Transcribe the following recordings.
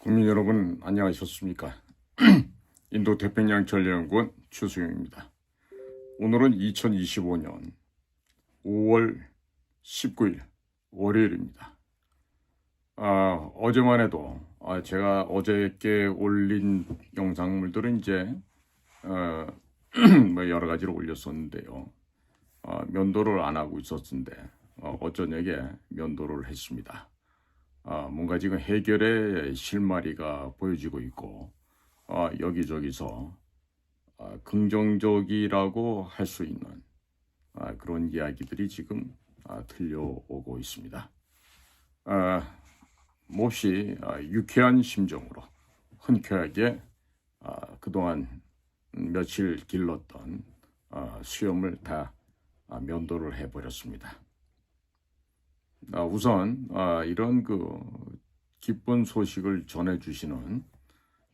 국민 여러분 안녕하셨습니까? 인도 태평양 전략연구원 최수영입니다. 오늘은 2025년 5월 19일 월요일입니다. 어제만 해도 제가 어저께 올린 영상물들은 이제 뭐 여러 가지로 올렸었는데요. 면도를 안 하고 있었는데 어저녁에 면도를 했습니다. 뭔가 지금 해결의 실마리가 보여지고 있고 여기저기서 긍정적이라고 할 수 있는 그런 이야기들이 지금 들려오고 있습니다. 몹시 유쾌한 심정으로 흔쾌하게 그동안 며칠 길렀던 수염을 다 면도를 해버렸습니다. 우선 이런 기쁜 소식을 전해주시는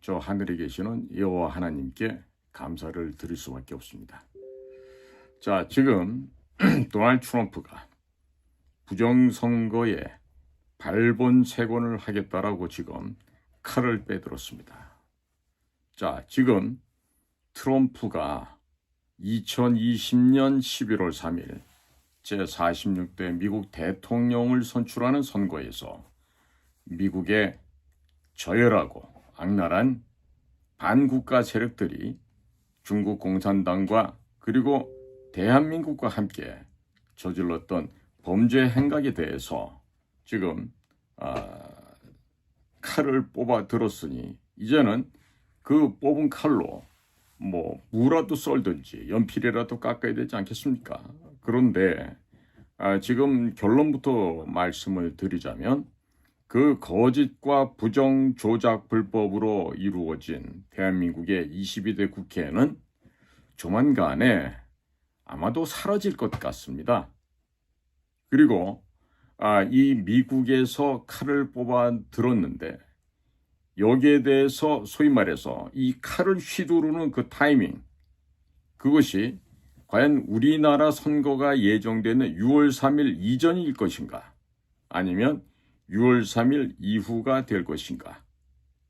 저 하늘에 계시는 여호와 하나님께 감사를 드릴 수밖에 없습니다. 자, 지금 도널드 트럼프가 부정선거에 발본색원을 하겠다라고 지금 칼을 빼들었습니다. 자, 지금 트럼프가 2020년 11월 3일 제46대 미국 대통령을 선출하는 선거에서 미국의 저열하고 악랄한 반국가 세력들이 중국 공산당과 그리고 대한민국과 함께 저질렀던 범죄 행각에 대해서 지금 칼을 뽑아 들었으니 이제는 그 뽑은 칼로 뭐 무라도 썰든지 연필이라도 깎아야 되지 않겠습니까? 그런데 지금 결론부터 말씀을 드리자면 그 거짓과 부정 조작 불법으로 이루어진 대한민국의 22대 국회는 조만간에 아마도 사라질 것 같습니다. 그리고 이 미국에서 칼을 뽑아 들었는데 여기에 대해서 소위 말해서 이 칼을 휘두르는 그 타이밍, 그것이 과연 우리나라 선거가 예정되는 6월 3일 이전일 것인가 아니면 6월 3일 이후가 될 것인가,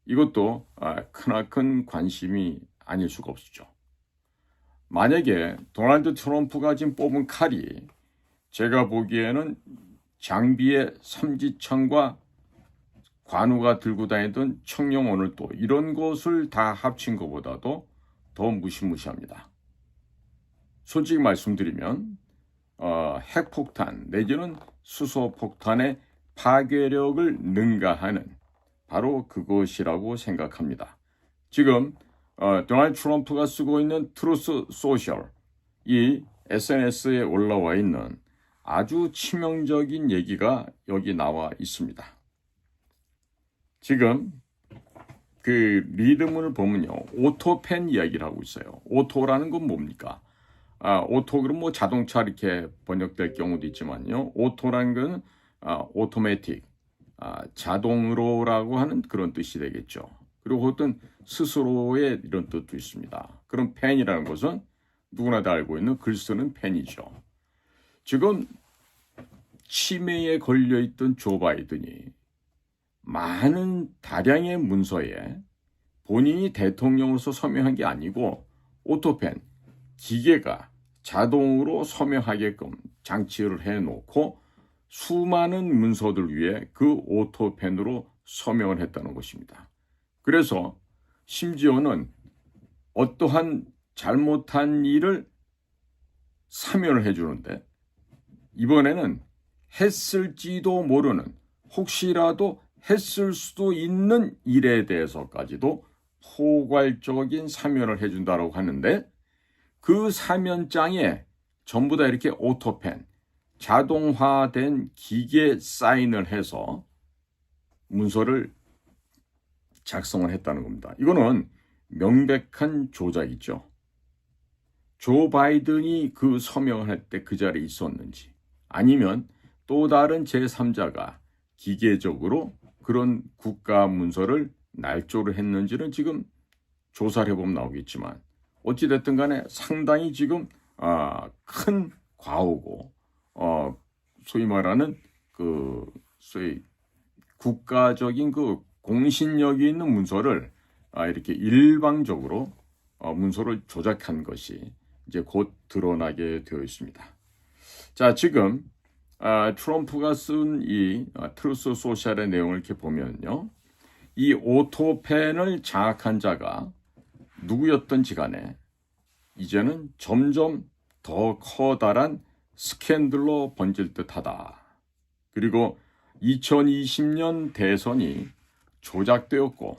이것도 크나큰 관심이 아닐 수가 없죠. 만약에 도널드 트럼프가 지금 뽑은 칼이 제가 보기에는 장비의 삼지창과 관우가 들고 다니던 청룡오늘도 이런 것을 다 합친 것보다도 더 무시무시합니다. 솔직히 말씀드리면 핵폭탄 내지는 수소폭탄의 파괴력을 능가하는 바로 그것이라고 생각합니다. 지금 도널드 트럼프가 쓰고 있는 트루스 소셜, 이 SNS에 올라와 있는 아주 치명적인 얘기가 여기 나와 있습니다. 지금 그 리드문을 보면요, 오토펜 이야기를 하고 있어요. 오토라는 건 뭡니까? 오토 그럼 뭐 자동차 이렇게 번역될 경우도 있지만요, 오토라는 건 오토매틱, 자동으로라고 하는 그런 뜻이 되겠죠. 그리고 어떤 스스로의 이런 뜻도 있습니다. 그럼 펜이라는 것은 누구나 다 알고 있는 글 쓰는 펜이죠. 지금 치매에 걸려있던 조 바이든이 많은 다량의 문서에 본인이 대통령으로서 서명한 게 아니고 오토펜, 기계가 자동으로 서명하게끔 장치를 해놓고 수많은 문서들 위에 그 오토펜으로 서명을 했다는 것입니다. 그래서 심지어는 어떠한 잘못한 일을 사면을 해주는데 이번에는 했을지도 모르는, 혹시라도 했을 수도 있는 일에 대해서까지도 포괄적인 사면을 해준다고 하는데, 그 사면장에 전부 다 이렇게 오토펜, 자동화된 기계 사인을 해서 문서를 작성을 했다는 겁니다. 이거는 명백한 조작이죠. 조 바이든이 그 서명을 할 때 그 자리에 있었는지, 아니면 또 다른 제3자가 기계적으로 그런 국가 문서를 날조를 했는지는 지금 조사를 해보면 나오겠지만, 어찌됐든 간에 상당히 지금 큰 과오고 소위 말하는 소위 국가적인 그 공신력이 있는 문서를 이렇게 일방적으로 문서를 조작한 것이 이제 곧 드러나게 되어 있습니다. 자, 지금 트럼프가 쓴 이 트루스 소셜의 내용을 이렇게 보면요, 이 오토펜을 장악한 자가 누구였던지 간에 이제는 점점 더 커다란 스캔들로 번질 듯하다. 그리고 2020년 대선이 조작되었고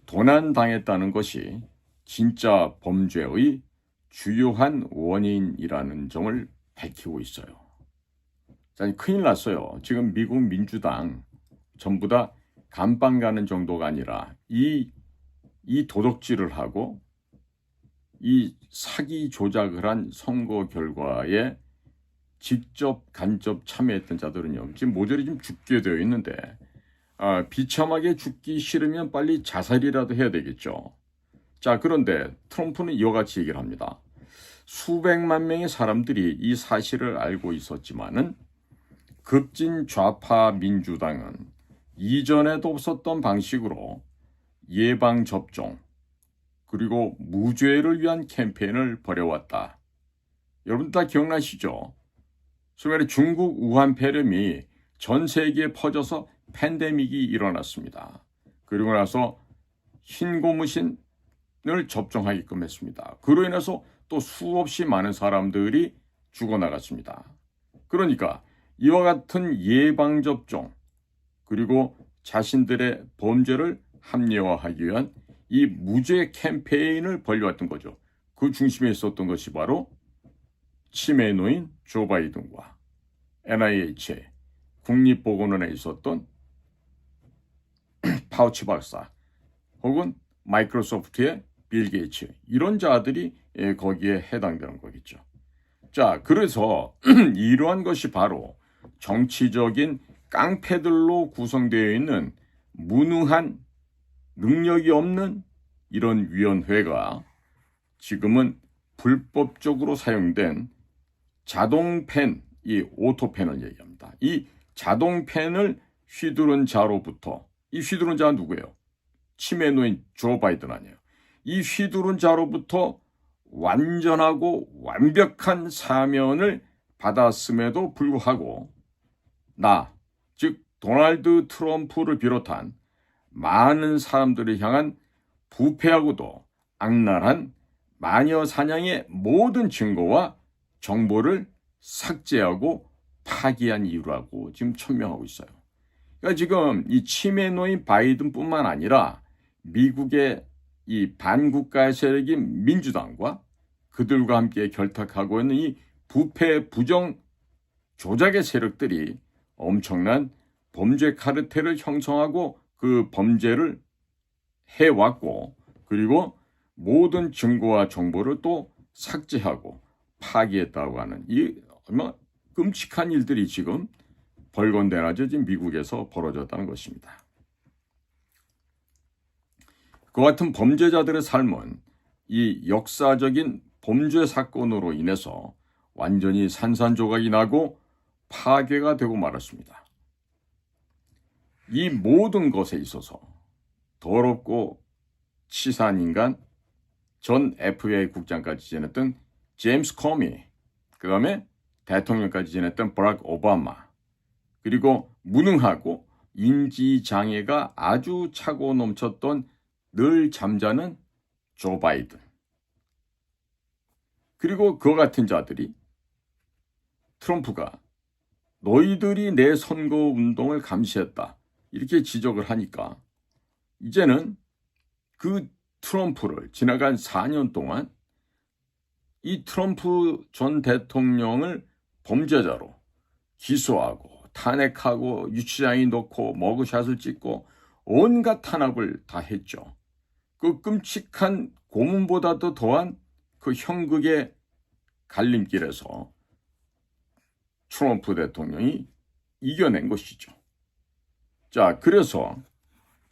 도난당했다는 것이 진짜 범죄의 주요한 원인이라는 점을 밝히고 있어요. 자, 큰일 났어요. 지금 미국 민주당 전부 다 감방 가는 정도가 아니라 이 도덕질을 하고 이 사기 조작을 한 선거 결과에 직접 간접 참여했던 자들은요, 지금 모조리 좀 죽게 되어 있는데 비참하게 죽기 싫으면 빨리 자살이라도 해야 되겠죠. 자, 그런데 트럼프는 이와 같이 얘기를 합니다. 수백만 명의 사람들이 이 사실을 알고 있었지만은 급진 좌파 민주당은 이전에도 없었던 방식으로 예방접종 그리고 무죄를 위한 캠페인을 벌여왔다. 여러분 다 기억나시죠? 소위 중국 우한 폐렴이 전 세계에 퍼져서 팬데믹이 일어났습니다. 그리고 나서 흰 고무신을 접종하게끔 했습니다. 그로 인해서 또 수없이 많은 사람들이 죽어나갔습니다. 그러니까 이와 같은 예방접종 그리고 자신들의 범죄를 합리화하기 위한 이 무죄 캠페인을 벌여왔던 거죠. 그 중심에 있었던 것이 바로 치매 노인 조 바이든과 NIH 국립보건원에 있었던 파우치 박사 혹은 마이크로소프트의 빌 게이츠 이런 자들이 거기에 해당되는 거겠죠. 자, 그래서 이러한 것이 바로 정치적인 깡패들로 구성되어 있는 무능한 능력이 없는 이런 위원회가 지금은 불법적으로 사용된 자동펜, 이 오토펜을 얘기합니다. 이 자동펜을 휘두른 자로부터, 이 휘두른 자가 누구예요? 치매 노인 조 바이든 아니에요. 이 휘두른 자로부터 완전하고 완벽한 사면을 받았음에도 불구하고 즉 도널드 트럼프를 비롯한 많은 사람들을 향한 부패하고도 악랄한 마녀 사냥의 모든 증거와 정보를 삭제하고 파기한 이유라고 지금 천명하고 있어요. 그러니까 지금 이 치매 노인 바이든뿐만 아니라 미국의 이 반국가 세력인 민주당과 그들과 함께 결탁하고 있는 이 부패 부정 조작의 세력들이 엄청난 범죄 카르텔을 형성하고 그 범죄를 해왔고 그리고 모든 증거와 정보를 또 삭제하고 파기했다고 하는 이 얼마나 끔찍한 일들이 지금 벌건대낮에 지금 미국에서 벌어졌다는 것입니다. 그 같은 범죄자들의 삶은 이 역사적인 범죄 사건으로 인해서 완전히 산산조각이 나고 파괴가 되고 말았습니다. 이 모든 것에 있어서 더럽고 치사한 인간 전 FBI 국장까지 지냈던 제임스 코미, 그 다음에 대통령까지 지냈던 버락 오바마, 그리고 무능하고 인지장애가 아주 차고 넘쳤던 늘 잠자는 조 바이든, 그리고 그와 같은 자들이 트럼프가 너희들이 내 선거운동을 감시했다 이렇게 지적을 하니까 이제는 그 트럼프를 지나간 4년 동안 이 트럼프 전 대통령을 범죄자로 기소하고 탄핵하고 유치장에 넣고 머그샷을 찍고 온갖 탄압을 다 했죠. 그 끔찍한 고문보다도 더한 그 형극의 갈림길에서 트럼프 대통령이 이겨낸 것이죠. 자, 그래서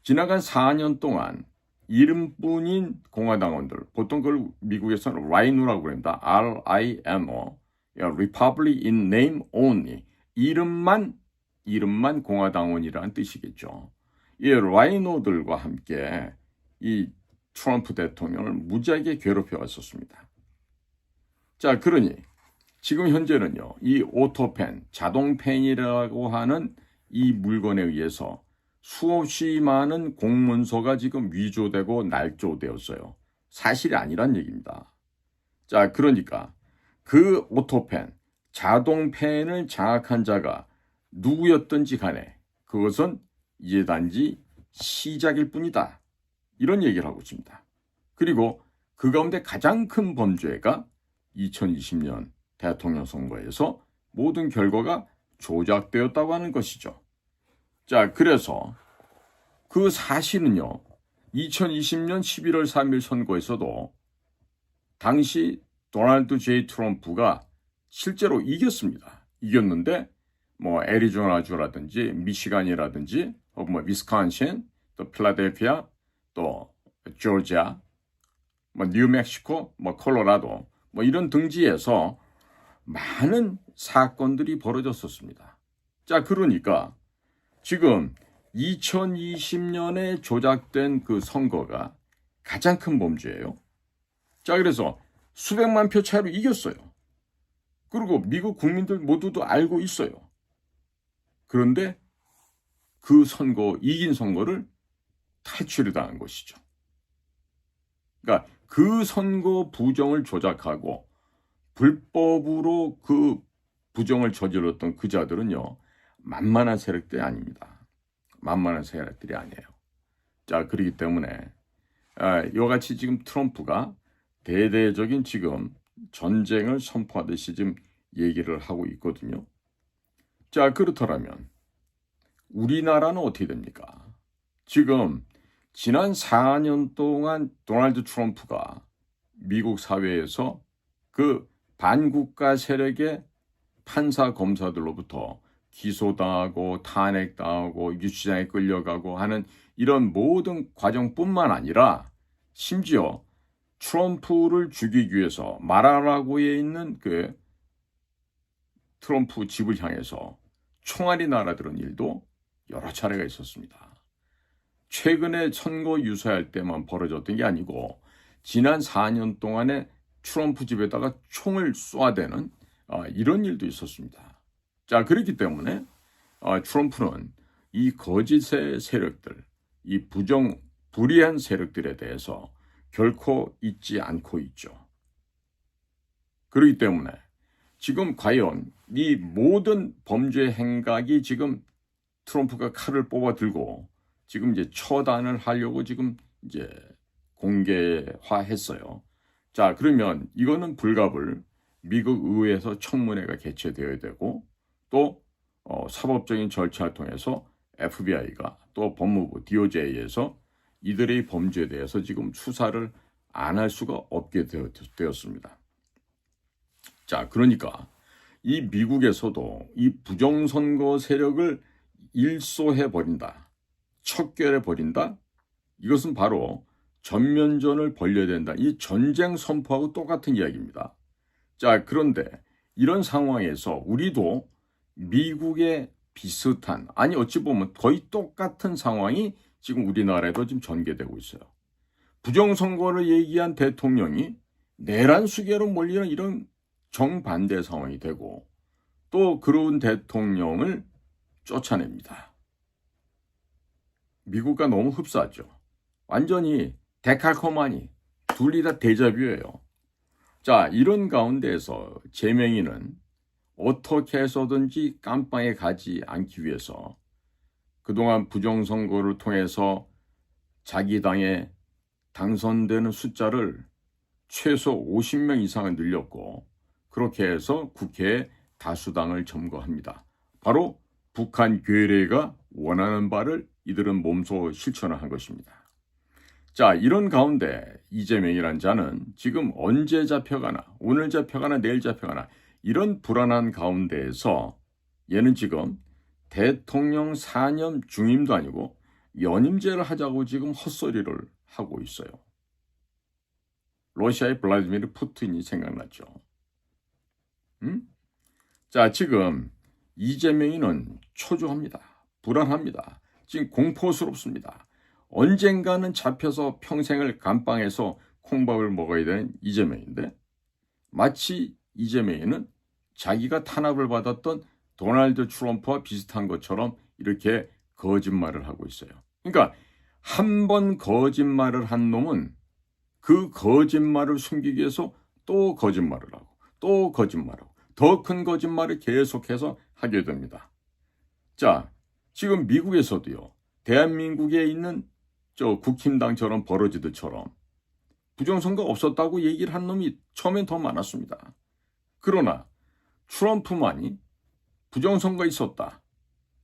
지나간 4년 동안 이름뿐인 공화당원들, 보통 그걸 미국에서는 라이노라고 합니다. R-I-N-O, Republic in Name Only, 이름만 공화당원이라는 뜻이겠죠. 이 라이노들과 함께 이 트럼프 대통령을 무지하게 괴롭혀 왔었습니다. 자, 그러니 지금 현재는요, 이 오토펜, 자동펜이라고 하는 이 물건에 의해서 수없이 많은 공문서가 지금 위조되고 날조되었어요. 사실이 아니란 얘기입니다. 자, 그러니까 그 오토펜, 자동펜을 장악한 자가 누구였든지 간에 그것은 이제 단지 시작일 뿐이다. 이런 얘기를 하고 있습니다. 그리고 그 가운데 가장 큰 범죄가 2020년 대통령 선거에서 모든 결과가 조작되었다고 하는 것이죠. 자, 그래서 그 사실은요, 2020년 11월 3일 선거에서도 당시 도널드 J. 트럼프가 실제로 이겼습니다. 이겼는데 뭐 애리조나주라든지 미시간이라든지 위스콘신, 또 필라델피아, 또 조지아, 뉴멕시코, 콜로라도 이런 등지에서 많은 사건들이 벌어졌었습니다. 자, 그러니까 지금 2020년에 조작된 그 선거가 가장 큰 범죄예요. 자, 그래서 수백만 표 차이로 이겼어요. 그리고 미국 국민들 모두도 알고 있어요. 그런데 그 선거, 이긴 선거를 탈취를 당한 것이죠. 그러니까 그 선거 부정을 조작하고 불법으로 그 부정을 저질렀던 그 자들은요, 만만한 세력들이 아닙니다. 만만한 세력들이 아니에요. 자, 그렇기 때문에 이같이 지금 트럼프가 대대적인 지금 전쟁을 선포하듯이 지금 얘기를 하고 있거든요. 자, 그렇더라면 우리나라는 어떻게 됩니까? 지금 지난 4년 동안 도널드 트럼프가 미국 사회에서 그 반국가 세력의 판사 검사들로부터 기소당하고 탄핵당하고 유치장에 끌려가고 하는 이런 모든 과정뿐만 아니라 심지어 트럼프를 죽이기 위해서 마라라고에 있는 그 트럼프 집을 향해서 총알이 날아드는 일도 여러 차례가 있었습니다. 최근에 선거 유세할 때만 벌어졌던 게 아니고 지난 4년 동안에 트럼프 집에다가 총을 쏘아대는 이런 일도 있었습니다. 자, 그렇기 때문에 트럼프는 이 거짓의 세력들, 이 불의한 세력들에 대해서 결코 잊지 않고 있죠. 그렇기 때문에 지금 과연 이 모든 범죄 행각이 지금 트럼프가 칼을 뽑아 들고 지금 이제 처단을 하려고 지금 이제 공개화했어요. 자, 그러면 이거는 불가불 미국 의회에서 청문회가 개최되어야 되고 또 사법적인 절차를 통해서 FBI가 또 법무부 DOJ에서 이들의 범죄에 대해서 지금 수사를 안 할 수가 없게 되었습니다. 자, 그러니까 이 미국에서도 이 부정선거 세력을 일소해버린다, 척결해버린다, 이것은 바로 전면전을 벌여야 된다. 이 전쟁 선포하고 똑같은 이야기입니다. 자, 그런데 이런 상황에서 우리도 미국의 비슷한, 아니 어찌 보면 거의 똑같은 상황이 지금 우리나라에도 지금 전개되고 있어요. 부정선거를 얘기한 대통령이 내란 수계로 몰리는 이런 정반대 상황이 되고 또 그런 대통령을 쫓아냅니다. 미국과 너무 흡사하죠. 완전히 데칼코마니, 둘이 다 데자뷰예요. 자, 이런 가운데에서 제명이는 어떻게 해서든지 깜빵에 가지 않기 위해서 그동안 부정선거를 통해서 자기 당에 당선되는 숫자를 최소 50명 이상을 늘렸고 그렇게 해서 국회에 다수당을 점거합니다. 바로 북한 괴뢰가 원하는 바를 이들은 몸소 실천을 한 것입니다. 자, 이런 가운데 이재명이라는 자는 지금 언제 잡혀가나, 오늘 잡혀가나, 내일 잡혀가나 이런 불안한 가운데에서 얘는 지금 대통령 4년 중임도 아니고 연임제를 하자고 지금 헛소리를 하고 있어요. 러시아의 블라디미르 푸틴이 생각났죠. 자, 지금 이재명이는 초조합니다. 불안합니다. 지금 공포스럽습니다. 언젠가는 잡혀서 평생을 감방에서 콩밥을 먹어야 되는 이재명인데 마치 이재명이는 자기가 탄압을 받았던 도널드 트럼프와 비슷한 것처럼 이렇게 거짓말을 하고 있어요. 그러니까 한 번 거짓말을 한 놈은 그 거짓말을 숨기기 위해서 또 거짓말을 하고 또 거짓말하고 더 큰 거짓말을 계속해서 하게 됩니다. 자, 지금 미국에서도요. 대한민국에 있는 저 국힘당처럼 버러지들처럼 부정선거 없었다고 얘기를 한 놈이 처음엔 더 많았습니다. 그러나 트럼프만이 부정선거 있었다.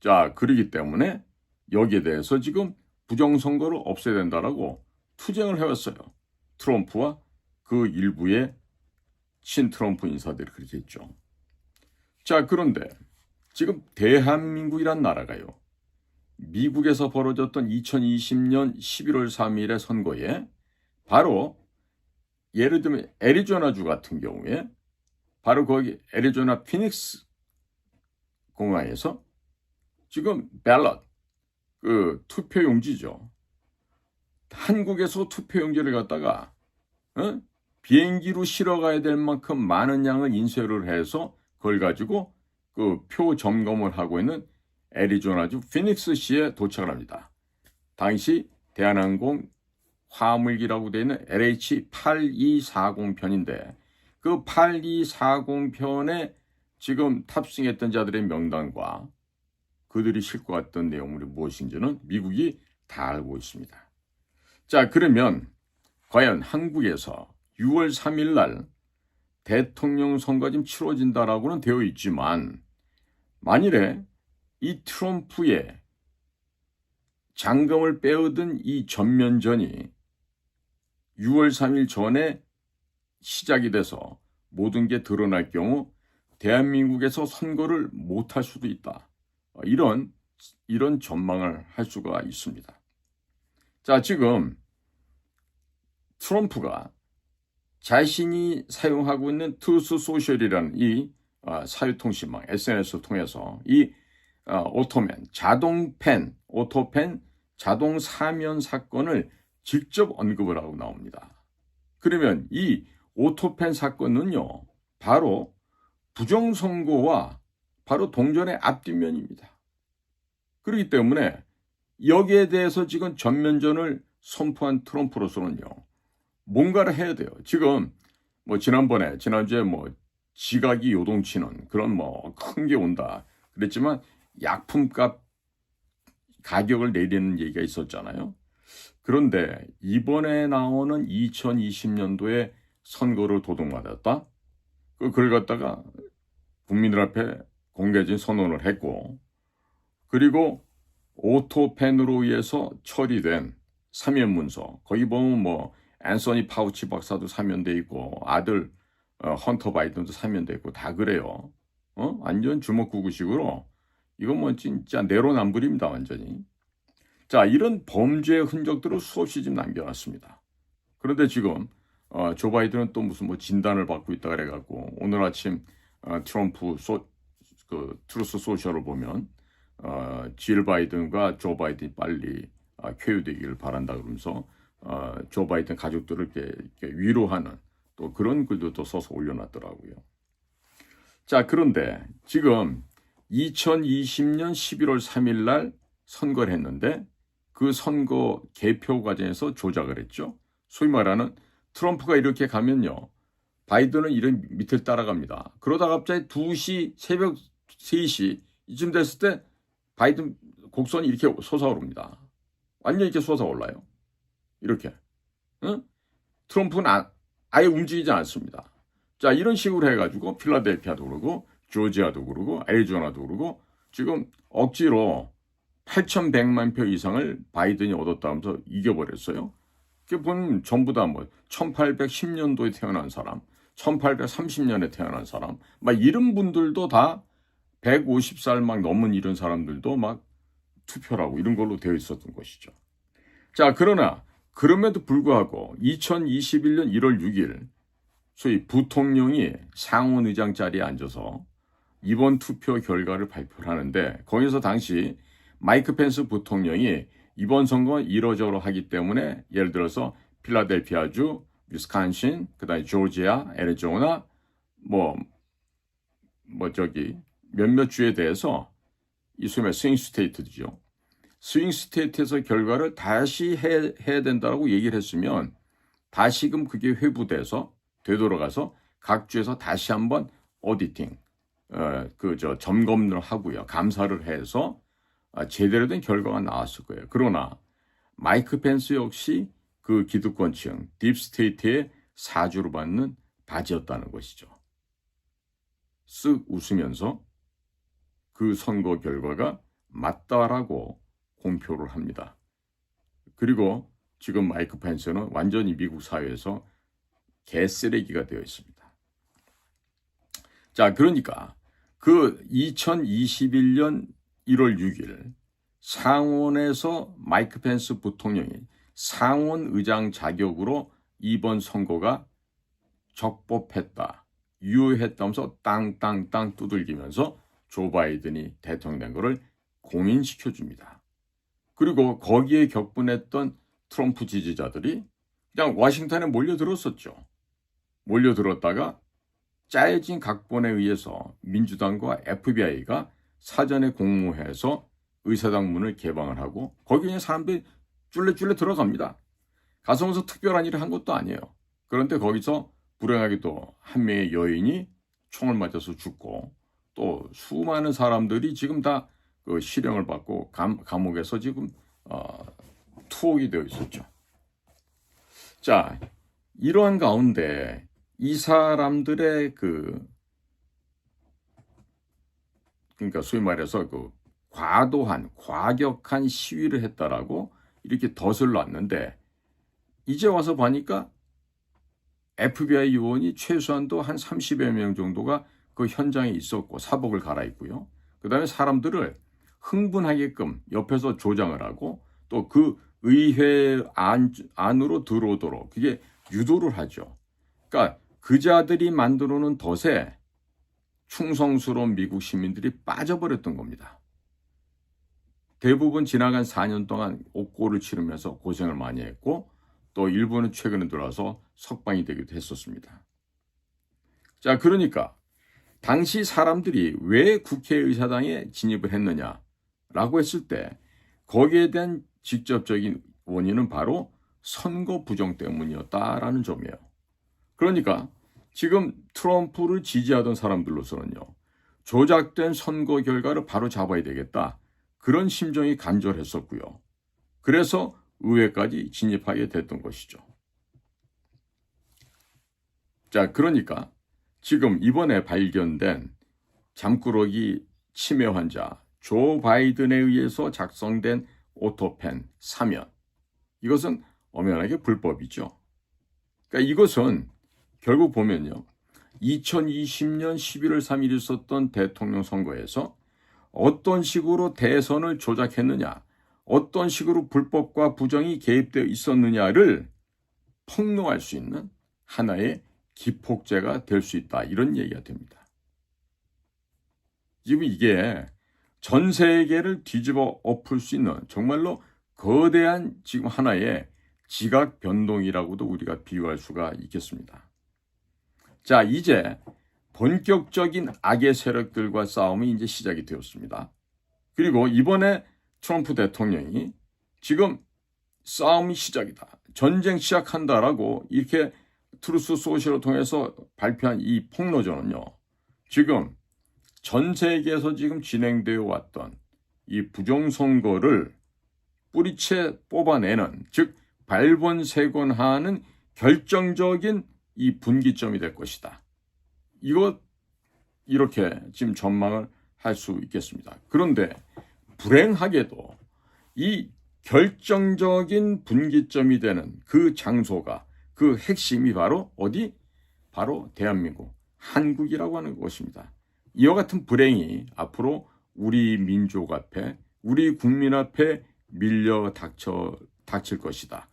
자, 그러기 때문에 여기에 대해서 지금 부정선거를 없애야 된다라고 투쟁을 해왔어요. 트럼프와 그 일부의 친트럼프 인사들이 그렇게 했죠. 자, 그런데 지금 대한민국이란 나라가요. 미국에서 벌어졌던 2020년 11월 3일의 선거에 바로 예를 들면 애리조나주 같은 경우에 바로 거기 애리조나 피닉스 공항에서 지금 밸럿 그 투표용지죠. 한국에서 투표용지를 갖다가 비행기로 실어 가야 될 만큼 많은 양을 인쇄를 해서 그걸 가지고 그 표 점검을 하고 있는 애리조나주 피닉스시에 도착을 합니다. 당시 대한항공 화물기라고 되어 있는 LH8240편인데 그 8240편에 지금 탑승했던 자들의 명단과 그들이 싣고 왔던 내용물이 무엇인지는 미국이 다 알고 있습니다. 자, 그러면 과연 한국에서 6월 3일 날 대통령 선거가 지금 치러진다라고는 되어 있지만 만일에 이 트럼프의 장검을 빼앗은 이 전면전이 6월 3일 전에 시작이 돼서 모든 게 드러날 경우 대한민국에서 선거를 못할 수도 있다. 이런 전망을 할 수가 있습니다. 자, 지금 트럼프가 자신이 사용하고 있는 트루스 소셜이라는 이 사회통신망 SNS를 통해서 이 오토펜 자동 사면 사건을 직접 언급을 하고 나옵니다. 그러면 이 오토펜 사건은요, 바로 부정선거와 바로 동전의 앞뒷면입니다. 그렇기 때문에 여기에 대해서 지금 전면전을 선포한 트럼프로서는요, 뭔가를 해야 돼요. 지금 지난주에 지각이 요동치는 그런 큰 게 온다 그랬지만 약품값 가격을 내리는 얘기가 있었잖아요. 그런데 이번에 나오는 2020년도에 선거를 도둑맞았다. 그걸 갖다가 국민들 앞에 공개적인 선언을 했고, 그리고 오토펜으로 의해서 처리된 사면 문서, 거기 보면 앤서니 파우치 박사도 사면돼 있고 아들 헌터 바이든도 사면돼 있고 다 그래요. 완전 주먹구구식으로 이건 진짜 내로남불입니다, 완전히. 자, 이런 범죄의 흔적들을 수없이 지금 남겨놨습니다. 그런데 지금 조 바이든은 또 무슨 진단을 받고 있다 그래갖고 오늘 아침 트럼프 트루스 소셜을 보면 질 바이든과 조 바이든이 빨리 쾌유되기를 바란다 그러면서 조 바이든 가족들을 이렇게 위로하는 또 그런 글도 또 써서 올려놨더라고요. 자, 그런데 지금 2020년 11월 3일 날 선거를 했는데 그 선거 개표 과정에서 조작을 했죠. 소위 말하는 트럼프가 이렇게 가면요, 바이든은 이런 밑을 따라갑니다. 그러다 갑자기 2시, 새벽 3시 이쯤 됐을 때 바이든 곡선이 이렇게 솟아오릅니다. 완전히 이렇게 솟아올라요. 이렇게. 트럼프는 아예 움직이지 않습니다. 자, 이런 식으로 해가지고 필라델피아도 그러고 조지아도 그러고 애리조나도 그러고 지금 억지로 8,100만 표 이상을 바이든이 얻었다면서 이겨버렸어요. 그게 보면 전부 다 1810년도에 태어난 사람, 1830년에 태어난 사람, 이런 분들도 다 150살 넘은 이런 사람들도 투표를 하고 이런 걸로 되어 있었던 것이죠. 자, 그러나 그럼에도 불구하고 2021년 1월 6일 소위 부통령이 상원의장 자리에 앉아서 이번 투표 결과를 발표를 하는데 거기서 당시 마이크 펜스 부통령이 이번 선거 이러저러 하기 때문에 예를 들어서 필라델피아주, 위스콘신, 그다음에 조지아, 애리조나 몇몇 주에 대해서 이 소위 스윙 스테이트죠. 스윙 스테이트에서 결과를 다시 해야 된다고 얘기를 했으면 다시금 그게 회부돼서 되돌아가서 각 주에서 다시 한번 오디팅, 점검을 하고요. 감사를 해서 제대로 된 결과가 나왔을 거예요. 그러나 마이크 펜스 역시 그 기득권층, 딥스테이트의 사주를 받는 바지였다는 것이죠. 쓱 웃으면서 그 선거 결과가 맞다라고 공표를 합니다. 그리고 지금 마이크 펜스는 완전히 미국 사회에서 개쓰레기가 되어 있습니다. 자, 그러니까 그 2021년 1월 6일 상원에서 마이크 펜스 부통령이 상원 의장 자격으로 이번 선거가 적법했다, 유효했다면서 땅땅땅 두들기면서 조 바이든이 대통령 된 것을 공인시켜줍니다. 그리고 거기에 격분했던 트럼프 지지자들이 그냥 워싱턴에 몰려들었었죠. 몰려들었다가 짜여진 각본에 의해서 민주당과 FBI가 사전에 공모해서 의사당 문을 개방을 하고 거기에 있는 사람들이 쫄래쫄래 들어갑니다. 가서 무슨 특별한 일을 한 것도 아니에요. 그런데 거기서 불행하게도 한 명의 여인이 총을 맞아서 죽고 또 수많은 사람들이 지금 다 그 실형을 받고 감옥에서 지금 투옥이 되어 있었죠. 자, 이러한 가운데 이 사람들의 그러니까 소위 말해서 과도한 과격한 시위를 했다라고 이렇게 덫을 놨는데 이제 와서 보니까 FBI 요원이 최소한도 한 30여 명 정도가 그 현장에 있었고 사복을 갈아입고요. 그다음에 사람들을 흥분하게끔 옆에서 조장을 하고 또 그 의회 안으로 들어오도록 그게 유도를 하죠. 그러니까 그자들이 만들어 놓은 덫에 충성스러운 미국 시민들이 빠져버렸던 겁니다. 대부분 지나간 4년 동안 옥고를 치르면서 고생을 많이 했고 또 일부는 최근에 들어와서 석방이 되기도 했었습니다. 자, 그러니까 당시 사람들이 왜 국회의사당에 진입을 했느냐라고 했을 때 거기에 대한 직접적인 원인은 바로 선거 부정 때문이었다라는 점이에요. 그러니까 지금 트럼프를 지지하던 사람들로서는요, 조작된 선거 결과를 바로 잡아야 되겠다, 그런 심정이 간절했었고요. 그래서 의회까지 진입하게 됐던 것이죠. 자, 그러니까 지금 이번에 발견된 잠꾸러기 치매 환자 조 바이든에 의해서 작성된 오토펜 사면, 이것은 엄연하게 불법이죠. 그러니까 이것은 결국 보면요, 2020년 11월 3일 있었던 대통령 선거에서 어떤 식으로 대선을 조작했느냐, 어떤 식으로 불법과 부정이 개입되어 있었느냐를 폭로할 수 있는 하나의 기폭제가 될 수 있다, 이런 얘기가 됩니다. 지금 이게 전 세계를 뒤집어 엎을 수 있는 정말로 거대한 지금 하나의 지각 변동이라고도 우리가 비유할 수가 있겠습니다. 자, 이제 본격적인 악의 세력들과 싸움이 이제 시작이 되었습니다. 그리고 이번에 트럼프 대통령이 지금 싸움이 시작이다, 전쟁 시작한다라고 이렇게 트루스 소셜을 통해서 발표한 이 폭로전은요, 지금 전 세계에서 지금 진행되어 왔던 이 부정선거를 뿌리채 뽑아내는, 즉 발본색원하는 결정적인 이 분기점이 될 것이다. 이렇게 지금 전망을 할 수 있겠습니다. 그런데 불행하게도 이 결정적인 분기점이 되는 그 장소가, 그 핵심이 바로 어디? 바로 대한민국, 한국이라고 하는 것입니다. 이와 같은 불행이 앞으로 우리 민족 앞에, 우리 국민 앞에 밀려 닥칠 것이다.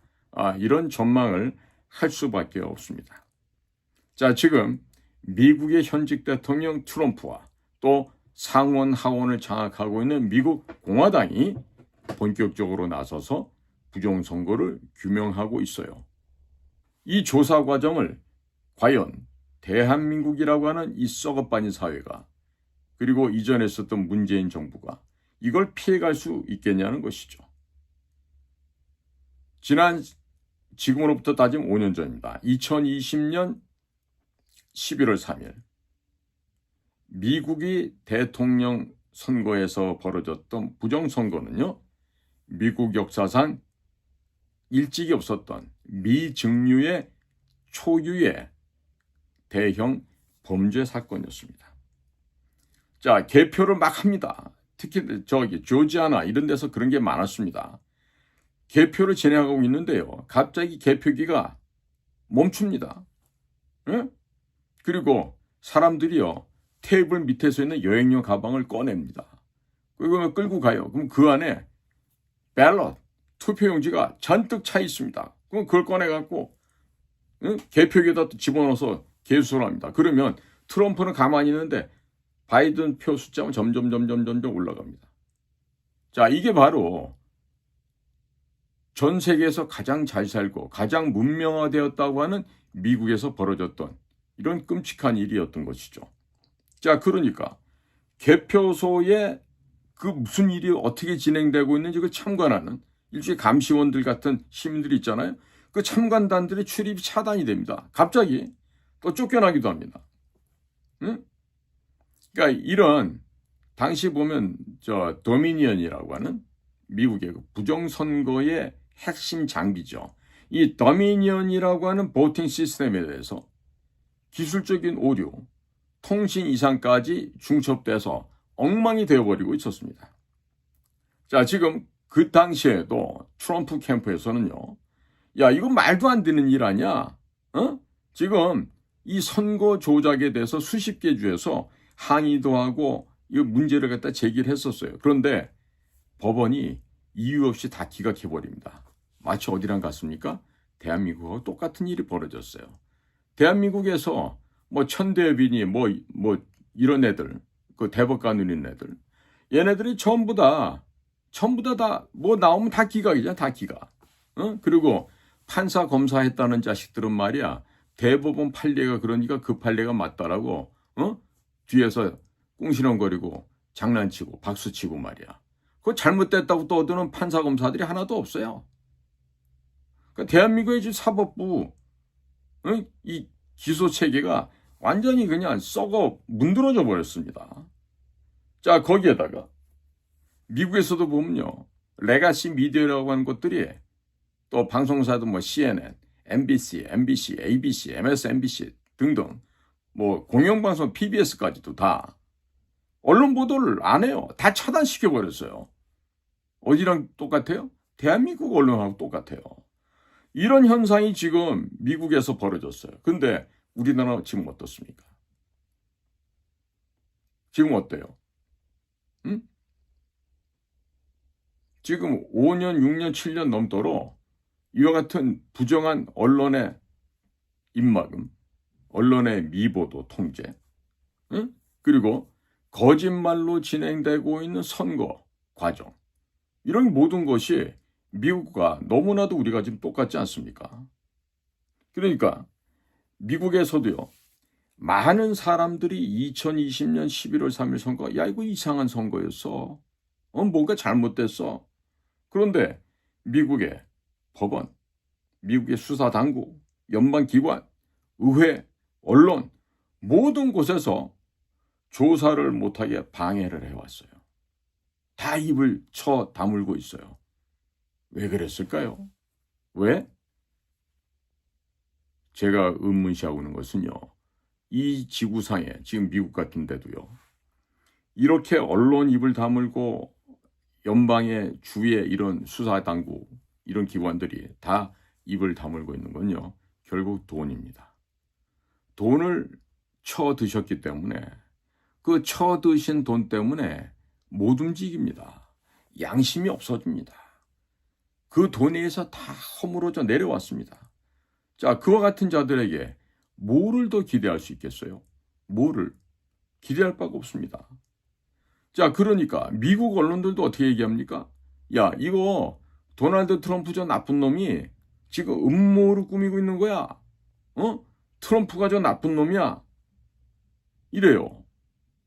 이런 전망을 할 수밖에 없습니다. 자, 지금 미국의 현직 대통령 트럼프와 또 상원 하원을 장악하고 있는 미국 공화당이 본격적으로 나서서 부정선거를 규명하고 있어요. 이 조사 과정을 과연 대한민국이라고 하는 이 썩어빠진 사회가, 그리고 이전에 있었던 문재인 정부가 이걸 피해갈 수 있겠냐는 것이죠. 지금으로부터 따지면 5년 전입니다. 2020년 11월 3일 미국이 대통령 선거에서 벌어졌던 부정선거는요, 미국 역사상 일찍이 없었던 미증류의 초유의 대형 범죄 사건이었습니다. 자, 개표를 막 합니다. 특히 조지아나 이런 데서 그런 게 많았습니다. 개표를 진행하고 있는데요, 갑자기 개표기가 멈춥니다. 응? 그리고 사람들이요, 테이블 밑에서 있는 여행용 가방을 꺼냅니다. 그리고 끌고 가요. 그럼 그 안에 밸럿, 투표용지가 잔뜩 차 있습니다. 그럼 그걸 꺼내갖고 개표기에다 집어넣어서 개수를 합니다. 그러면 트럼프는 가만히 있는데 바이든 표 숫자는 점점 올라갑니다. 자, 이게 바로 전 세계에서 가장 잘 살고 가장 문명화되었다고 하는 미국에서 벌어졌던 이런 끔찍한 일이었던 것이죠. 자, 그러니까 개표소에 그 무슨 일이 어떻게 진행되고 있는지 그 참관하는 일종의 감시원들 같은 시민들이 있잖아요. 그 참관단들의 출입이 차단이 됩니다. 갑자기 또 쫓겨나기도 합니다. 응? 그러니까 이런 당시 보면 도미니언이라고 하는 미국의 부정선거의 핵심 장비죠. 이 도미니언이라고 하는 보팅 시스템에 대해서 기술적인 오류, 통신 이상까지 중첩돼서 엉망이 되어버리고 있었습니다. 자, 지금 그 당시에도 트럼프 캠프에서는요, 야, 이거 말도 안 되는 일 아니야? 지금 이 선거 조작에 대해서 수십 개 주에서 항의도 하고 이 문제를 갖다 제기를 했었어요. 그런데 법원이 이유 없이 다 기각해버립니다. 마치 어디랑 같습니까? 대한민국하고 똑같은 일이 벌어졌어요. 대한민국에서 천대엽이니 이런 애들, 그 대법관 누린 애들, 얘네들이 전부 다 나오면 다 기각이잖아, 다 기각. 그리고 판사 검사했다는 자식들은 말이야, 대법원 판례가 그러니까 그 판례가 맞다라고 뒤에서 꿍시렁거리고 장난치고 박수치고 말이야. 그거 잘못됐다고 떠드는 판사 검사들이 하나도 없어요. 그러니까 대한민국의 지금 사법부 이 기소 체계가 완전히 그냥 썩어 문드러져 버렸습니다. 자, 거기에다가 미국에서도 보면요, 레가시 미디어라고 하는 것들이 또 방송사도 CNN, MBC, ABC, MSNBC 등등 공영방송 PBS까지도 다 언론 보도를 안 해요. 다 차단시켜 버렸어요. 어디랑 똑같아요? 대한민국 언론하고 똑같아요. 이런 현상이 지금 미국에서 벌어졌어요. 근데 우리나라 지금 어떻습니까? 지금 어때요? 지금 5년, 6년, 7년 넘도록 이와 같은 부정한 언론의 입막음, 언론의 미보도 통제, 그리고 거짓말로 진행되고 있는 선거 과정, 이런 모든 것이 미국과 너무나도 우리가 지금 똑같지 않습니까? 그러니까 미국에서도요, 많은 사람들이 2020년 11월 3일 선거, 야, 이거 이상한 선거였어. 뭔가 잘못됐어. 그런데 미국의 법원, 미국의 수사당국, 연방기관, 의회, 언론, 모든 곳에서 조사를 못하게 방해를 해왔어요. 다 입을 쳐 다물고 있어요. 왜 그랬을까요? 왜? 제가 의문시하고는 것은요, 이 지구상에 지금 미국 같은 데도요, 이렇게 언론 입을 다물고 연방의 주의 이런 수사당국, 이런 기관들이 다 입을 다물고 있는 건요, 결국 돈입니다. 돈을 쳐드셨기 때문에 그 쳐드신 돈 때문에 못 움직입니다. 양심이 없어집니다. 그 돈에 의해서 다 허물어져 내려왔습니다. 자, 그와 같은 자들에게 뭐를 더 기대할 수 있겠어요? 뭐를? 기대할 바가 없습니다. 자, 그러니까 미국 언론들도 어떻게 얘기합니까? 야, 이거 도널드 트럼프 저 나쁜 놈이 지금 음모를 꾸미고 있는 거야. 어? 트럼프가 저 나쁜 놈이야. 이래요.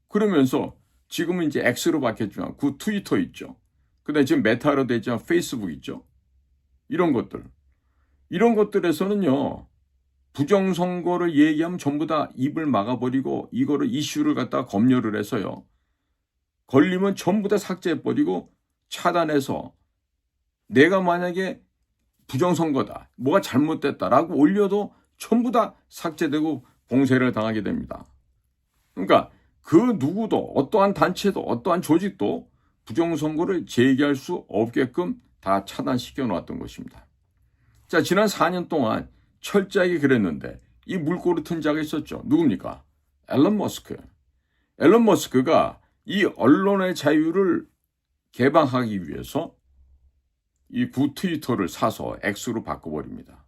그러면서 지금은 이제 X로 바뀌었지만 그 트위터 있죠. 그다음에 지금 메타로 되죠. 페이스북 있죠. 이런 것들. 이런 것들에서는요. 부정선거를 얘기하면 전부 다 입을 막아버리고 이거를 이슈를 갖다가 검열을 해서요. 걸리면 전부 다 삭제해버리고 차단해서 내가 만약에 부정선거다, 뭐가 잘못됐다라고 올려도 전부 다 삭제되고 봉쇄를 당하게 됩니다. 그러니까 그 누구도 어떠한 단체도 어떠한 조직도 부정선거를 제기할 수 없게끔 다 차단시켜 놓았던 것입니다. 자, 지난 4년 동안 철저하게 그랬는데 이 물꼬를 튼 자가 있었죠. 누굽니까? 앨런 머스크. 앨런 머스크가 이 언론의 자유를 개방하기 위해서 이 구 트위터를 사서 X로 바꿔버립니다.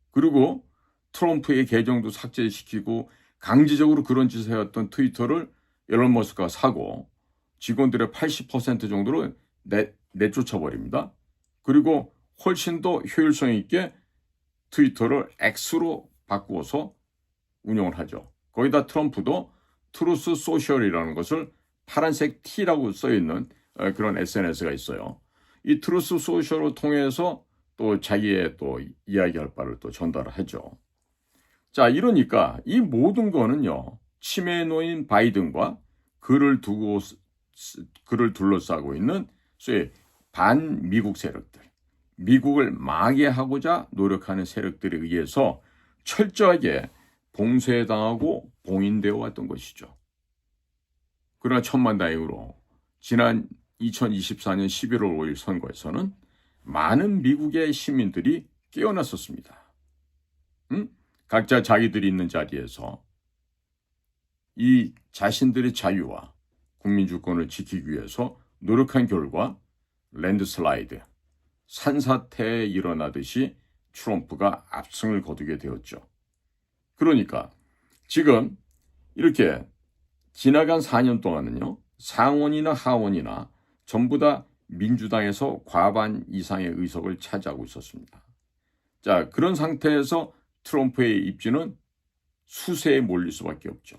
그리고 트럼프의 계정도 삭제시키고 강제적으로 그런 짓을 해왔던 트위터를 앨런 머스크가 사고 직원들의 80% 정도를 내쫓아버립니다. 그리고 훨씬 더 효율성 있게 트위터를 X로 바꾸어서 운영을 하죠. 거기다 트럼프도 트루스 소셜이라는 것을 파란색 T라고 써있는 그런 SNS가 있어요. 이 트루스 소셜을 통해서 또 자기의 또 이야기할 바를 또 전달을 하죠. 자, 이러니까 이 모든 거는요, 치매에 놓인 바이든과 그를 둘러싸고 있는 소위 반미국 세력들, 미국을 마개하고자 노력하는 세력들에 의해서 철저하게 봉쇄당하고 봉인되어 왔던 것이죠. 그러나 천만다행으로 지난 2024년 11월 5일 선거에서는 많은 미국의 시민들이 깨어났었습니다. 각자 자기들이 있는 자리에서 이 자신들의 자유와 국민주권을 지키기 위해서 노력한 결과 랜드슬라이드, 산사태에 일어나듯이 트럼프가 압승을 거두게 되었죠. 그러니까 지금 이렇게 지나간 4년 동안은요, 상원이나 하원이나 전부 다 민주당에서 과반 이상의 의석을 차지하고 있었습니다. 자, 그런 상태에서 트럼프의 입지는 수세에 몰릴 수밖에 없죠.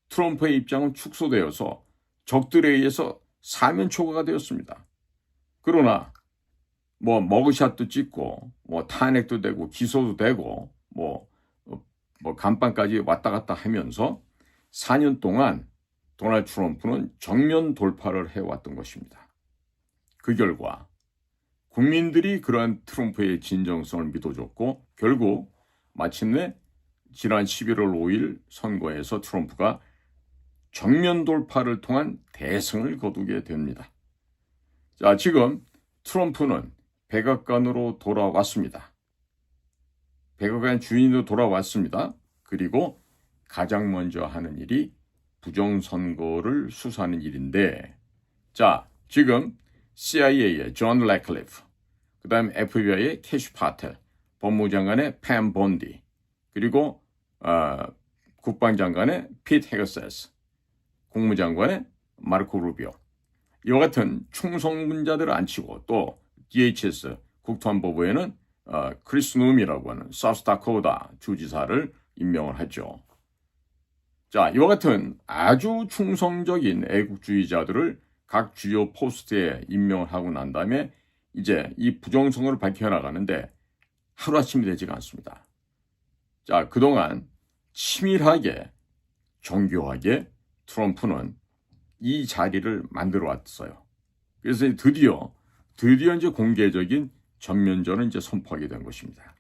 트럼프의 입장은 축소되어서 적들에 의해서 사면초가가 되었습니다. 그러나 뭐 머그샷도 찍고 뭐 탄핵도 되고 기소도 되고 뭐 간판까지 왔다 갔다 하면서 4년 동안 도널드 트럼프는 정면 돌파를 해왔던 것입니다. 그 결과 국민들이 그러한 트럼프의 진정성을 믿어줬고 결국 마침내 지난 11월 5일 선거에서 트럼프가 정면 돌파를 통한 대승을 거두게 됩니다. 자, 지금 트럼프는 백악관으로 돌아왔습니다. 백악관 주인으로 돌아왔습니다. 그리고 가장 먼저 하는 일이 부정선거를 수사하는 일인데, 자, 지금 CIA의 존 레클리프, 그 다음 FBI의 캐시 파텔, 법무장관의 팸 본디, 그리고 국방장관의 피트 헤거세스, 국무장관의 마르코 루비오, 이와 같은 충성분자들을 앉히고 또 DHS 국토안보부에는 크리스 눔이라고 하는 사우스다코다 주지사를 임명을 했죠. 자, 이와 같은 아주 충성적인 애국주의자들을 각 주요 포스트에 임명을 하고 난 다음에 이제 이 부정선거를 밝혀나가는데 하루아침이 되지가 않습니다. 자, 그동안 치밀하게 정교하게 트럼프는 이 자리를 만들어 왔어요. 그래서 드디어 이제 공개적인 전면전을 이제 선포하게 된 것입니다.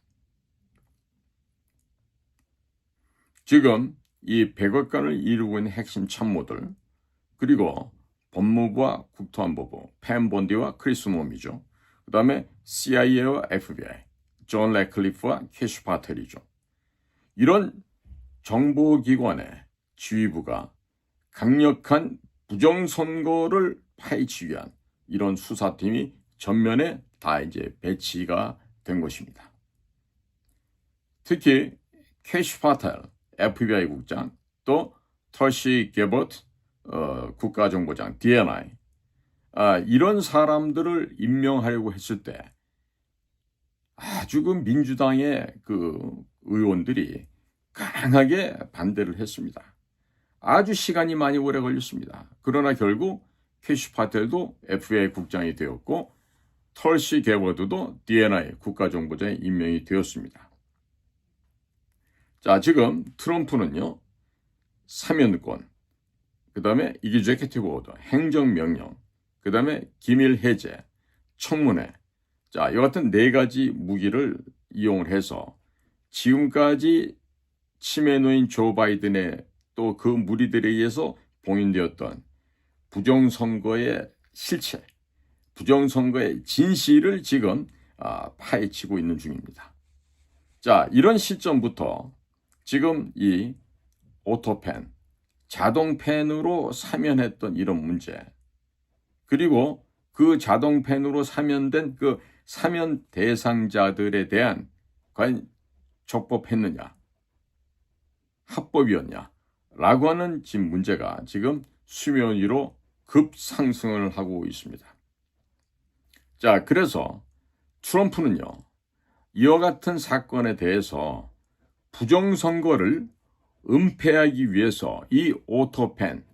지금 이 백악관을 이루고 있는 핵심 참모들, 그리고 법무부와 국토안보부, 팸 본디와 크리스 놈이죠. 그 다음에 CIA와 FBI, 존 레클리프와 캐시 파텔이죠. 이런 정보기관의 지휘부가 강력한 부정선거를 파헤치기 위한 이런 수사팀이 전면에 다 이제 배치가 된 것입니다. 특히 캐시 파텔 FBI 국장, 또 터시 게버트 국가정보장 DNI 이런 사람들을 임명하려고 했을 때 아주 그 민주당의 그 의원들이 강하게 반대를 했습니다. 아주 시간이 많이 오래 걸렸습니다. 그러나 결국 캐시 파텔도 FBI 국장이 되었고 털시 게워드도 DNI 국가정보장에 임명이 되었습니다. 자, 지금 트럼프는요, 사면권, 그 다음에 이기제큐티브 오더, 행정명령, 그 다음에 기밀 해제, 청문회, 자, 이와 같은 4가지 무기를 이용을 해서 지금까지 치매노인 조 바이든의 또 그 무리들에 의해서 봉인되었던 부정선거의 실체, 부정선거의 진실을 지금 파헤치고 있는 중입니다. 자, 이런 시점부터 지금 이 오토펜, 자동펜으로 사면했던 이런 문제, 그리고 그 자동펜으로 사면된 그 사면 대상자들에 대한 과연 적법했느냐, 합법이었냐 라고 하는 지금 문제가 지금 수면 위로 급상승을 하고 있습니다. 자, 그래서 트럼프는요, 이와 같은 사건에 대해서 부정선거를 은폐하기 위해서 이 오토펜,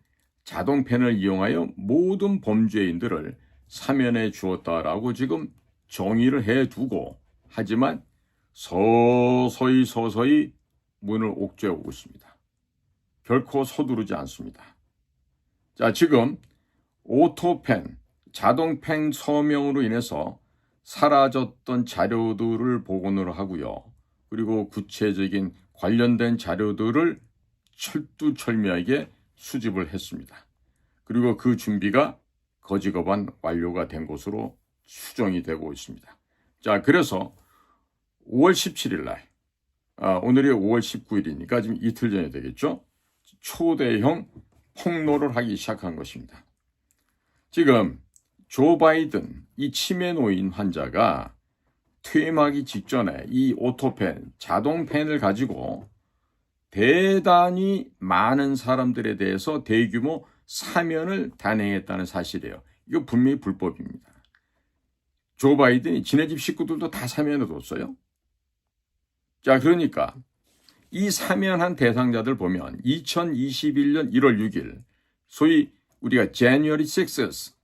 자동펜을 이용하여 모든 범죄인들을 사면해 주었다라고 지금 정의를 해두고, 하지만 서서히 문을 옥죄어오고 있습니다. 결코 서두르지 않습니다. 자, 지금 오토펜, 자동펜 서명으로 인해서 사라졌던 자료들을 복원을 하고요. 그리고 구체적인 관련된 자료들을 철두철미하게 수집을 했습니다. 그리고 그 준비가 거지거반 완료가 된 것으로 추정이 되고 있습니다. 자, 그래서 5월 17일 날, 오늘이 5월 19일이니까 지금 이틀 전이 되겠죠? 초대형 폭로를 하기 시작한 것입니다. 지금 조 바이든, 이 치매 노인 환자가 퇴임하기 직전에 이 오토펜, 자동펜을 가지고 대단히 많은 사람들에 대해서 대규모 사면을 단행했다는 사실이에요. 이거 분명히 불법입니다. 조 바이든이 지네 집 식구들도 다 사면해뒀어요. 자, 그러니까 이 사면한 대상자들 보면 2021년 1월 6일 소위 우리가 January 6th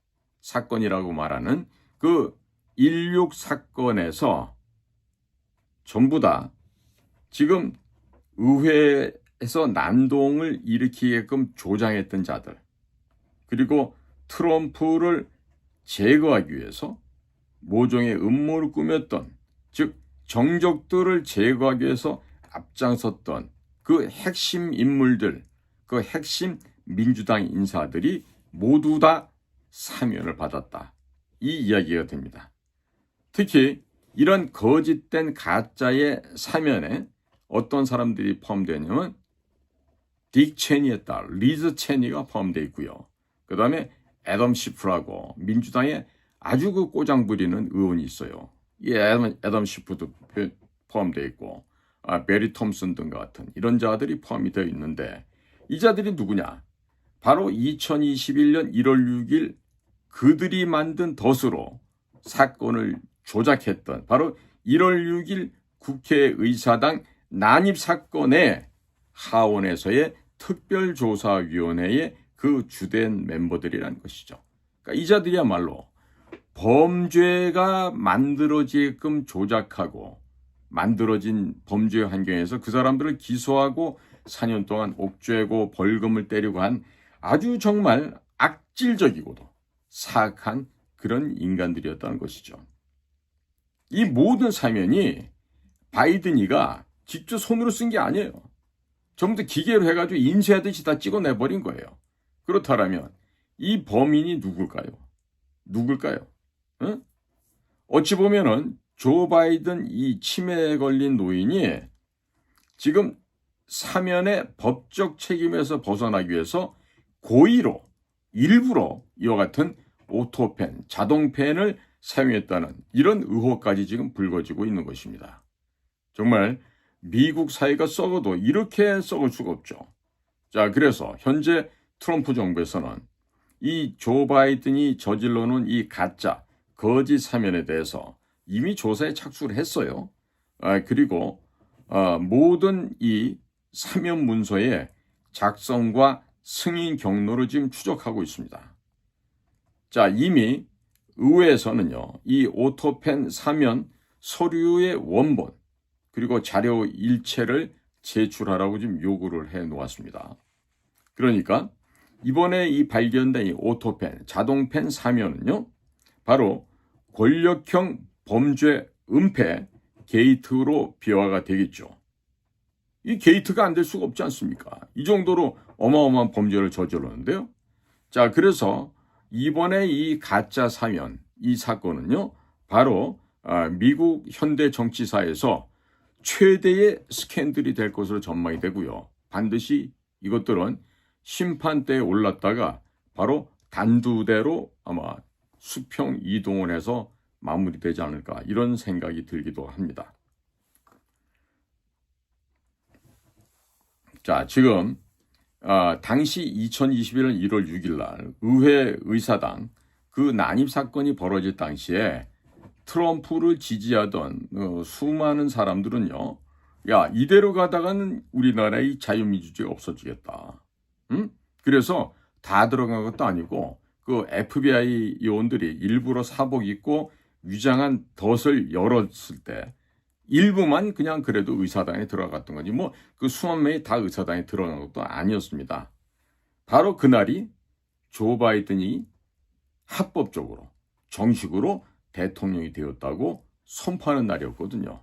사건이라고 말하는 그 16 사건에서 전부 다 지금 의회에서 난동을 일으키게끔 조장했던 자들, 그리고 트럼프를 제거하기 위해서 모종의 음모를 꾸몄던, 즉 정적들을 제거하기 위해서 앞장섰던 그 핵심 인물들, 그 핵심 민주당 인사들이 모두 다 사면을 받았다. 이 이야기가 됩니다. 특히 이런 거짓된 가짜의 사면에 어떤 사람들이 포함되냐면 딕 체니의 딸 리즈 체니가 포함되어 있고요. 그 다음에 애덤 시프라고 민주당에 아주 그 꼬장 부리는 의원이 있어요. 이 애덤 시프도 포함되어 있고 베리 톰슨 등 같은 이런 자들이 포함이 되어 있는데, 이 자들이 누구냐? 바로 2021년 1월 6일 그들이 만든 덫으로 사건을 조작했던 바로 1월 6일 국회의사당 난입 사건의 하원에서의 특별조사위원회의 그 주된 멤버들이라는 것이죠. 그러니까 이 자들이야말로 범죄가 만들어지게끔 조작하고 만들어진 범죄 환경에서 그 사람들을 기소하고 4년 동안 옥죄고 벌금을 때리고 한 아주 정말 악질적이고도 사악한 그런 인간들이었다는 것이죠. 이 모든 사면이 바이든이가 직접 손으로 쓴 게 아니에요. 전부 다 기계로 해가지고 인쇄하듯이 다 찍어내버린 거예요. 그렇다면 이 범인이 누굴까요? 응? 어찌 보면은 조 바이든 이 치매에 걸린 노인이 지금 사면의 법적 책임에서 벗어나기 위해서 고의로 일부러 이와 같은 오토펜, 자동펜을 사용했다는 이런 의혹까지 지금 불거지고 있는 것입니다. 정말 미국 사회가 썩어도 이렇게 썩을 수가 없죠. 자, 그래서 현재 트럼프 정부에서는 이 조 바이든이 저질러 놓은 이 가짜, 거짓 사면에 대해서 이미 조사에 착수를 했어요. 그리고 모든 이 사면 문서의 작성과 승인 경로를 지금 추적하고 있습니다. 자, 이미 의회에서는요, 이 오토펜 사면 서류의 원본, 그리고 자료 일체를 제출하라고 지금 요구를 해 놓았습니다. 그러니까 이번에 이 발견된 이 오토펜, 자동펜 사면은요, 바로 권력형 범죄 은폐 게이트로 비화가 되겠죠. 이 게이트가 안 될 수가 없지 않습니까? 이 정도로 어마어마한 범죄를 저질렀는데요. 자, 그래서 이번에 이 가짜 사면, 이 사건은요, 바로 미국 현대 정치사에서 최대의 스캔들이 될 것으로 전망이 되고요. 반드시 이것들은 심판대에 올랐다가 바로 단두대로 아마 수평 이동을 해서 마무리되지 않을까, 이런 생각이 들기도 합니다. 자, 지금 당시 2021년 1월 6일 날 의회 의사당 그 난입 사건이 벌어질 당시에 트럼프를 지지하던 수많은 사람들은요, 야, 이대로 가다가는 우리나라의 자유민주주의가 없어지겠다. 그래서 다 들어간 것도 아니고 그 FBI 요원들이 일부러 사복 입고 위장한 덫을 열었을 때 일부만 그냥 그래도 의사당에 들어갔던 거지, 뭐 그 수만 명이 다 의사당에 들어간 것도 아니었습니다. 바로 그날이 조 바이든이 합법적으로 정식으로 대통령이 되었다고 선포하는 날이었거든요.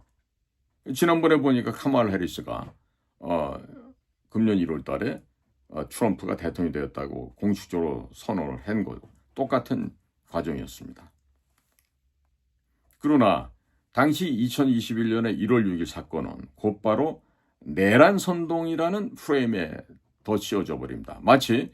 지난번에 보니까 카말라 해리스가 금년 1월 달에 트럼프가 대통령이 되었다고 공식적으로 선언을 한 것, 똑같은 과정이었습니다. 그러나 당시 2021년의 1월 6일 사건은 곧바로 내란 선동이라는 프레임에 덧씌워져 버립니다. 마치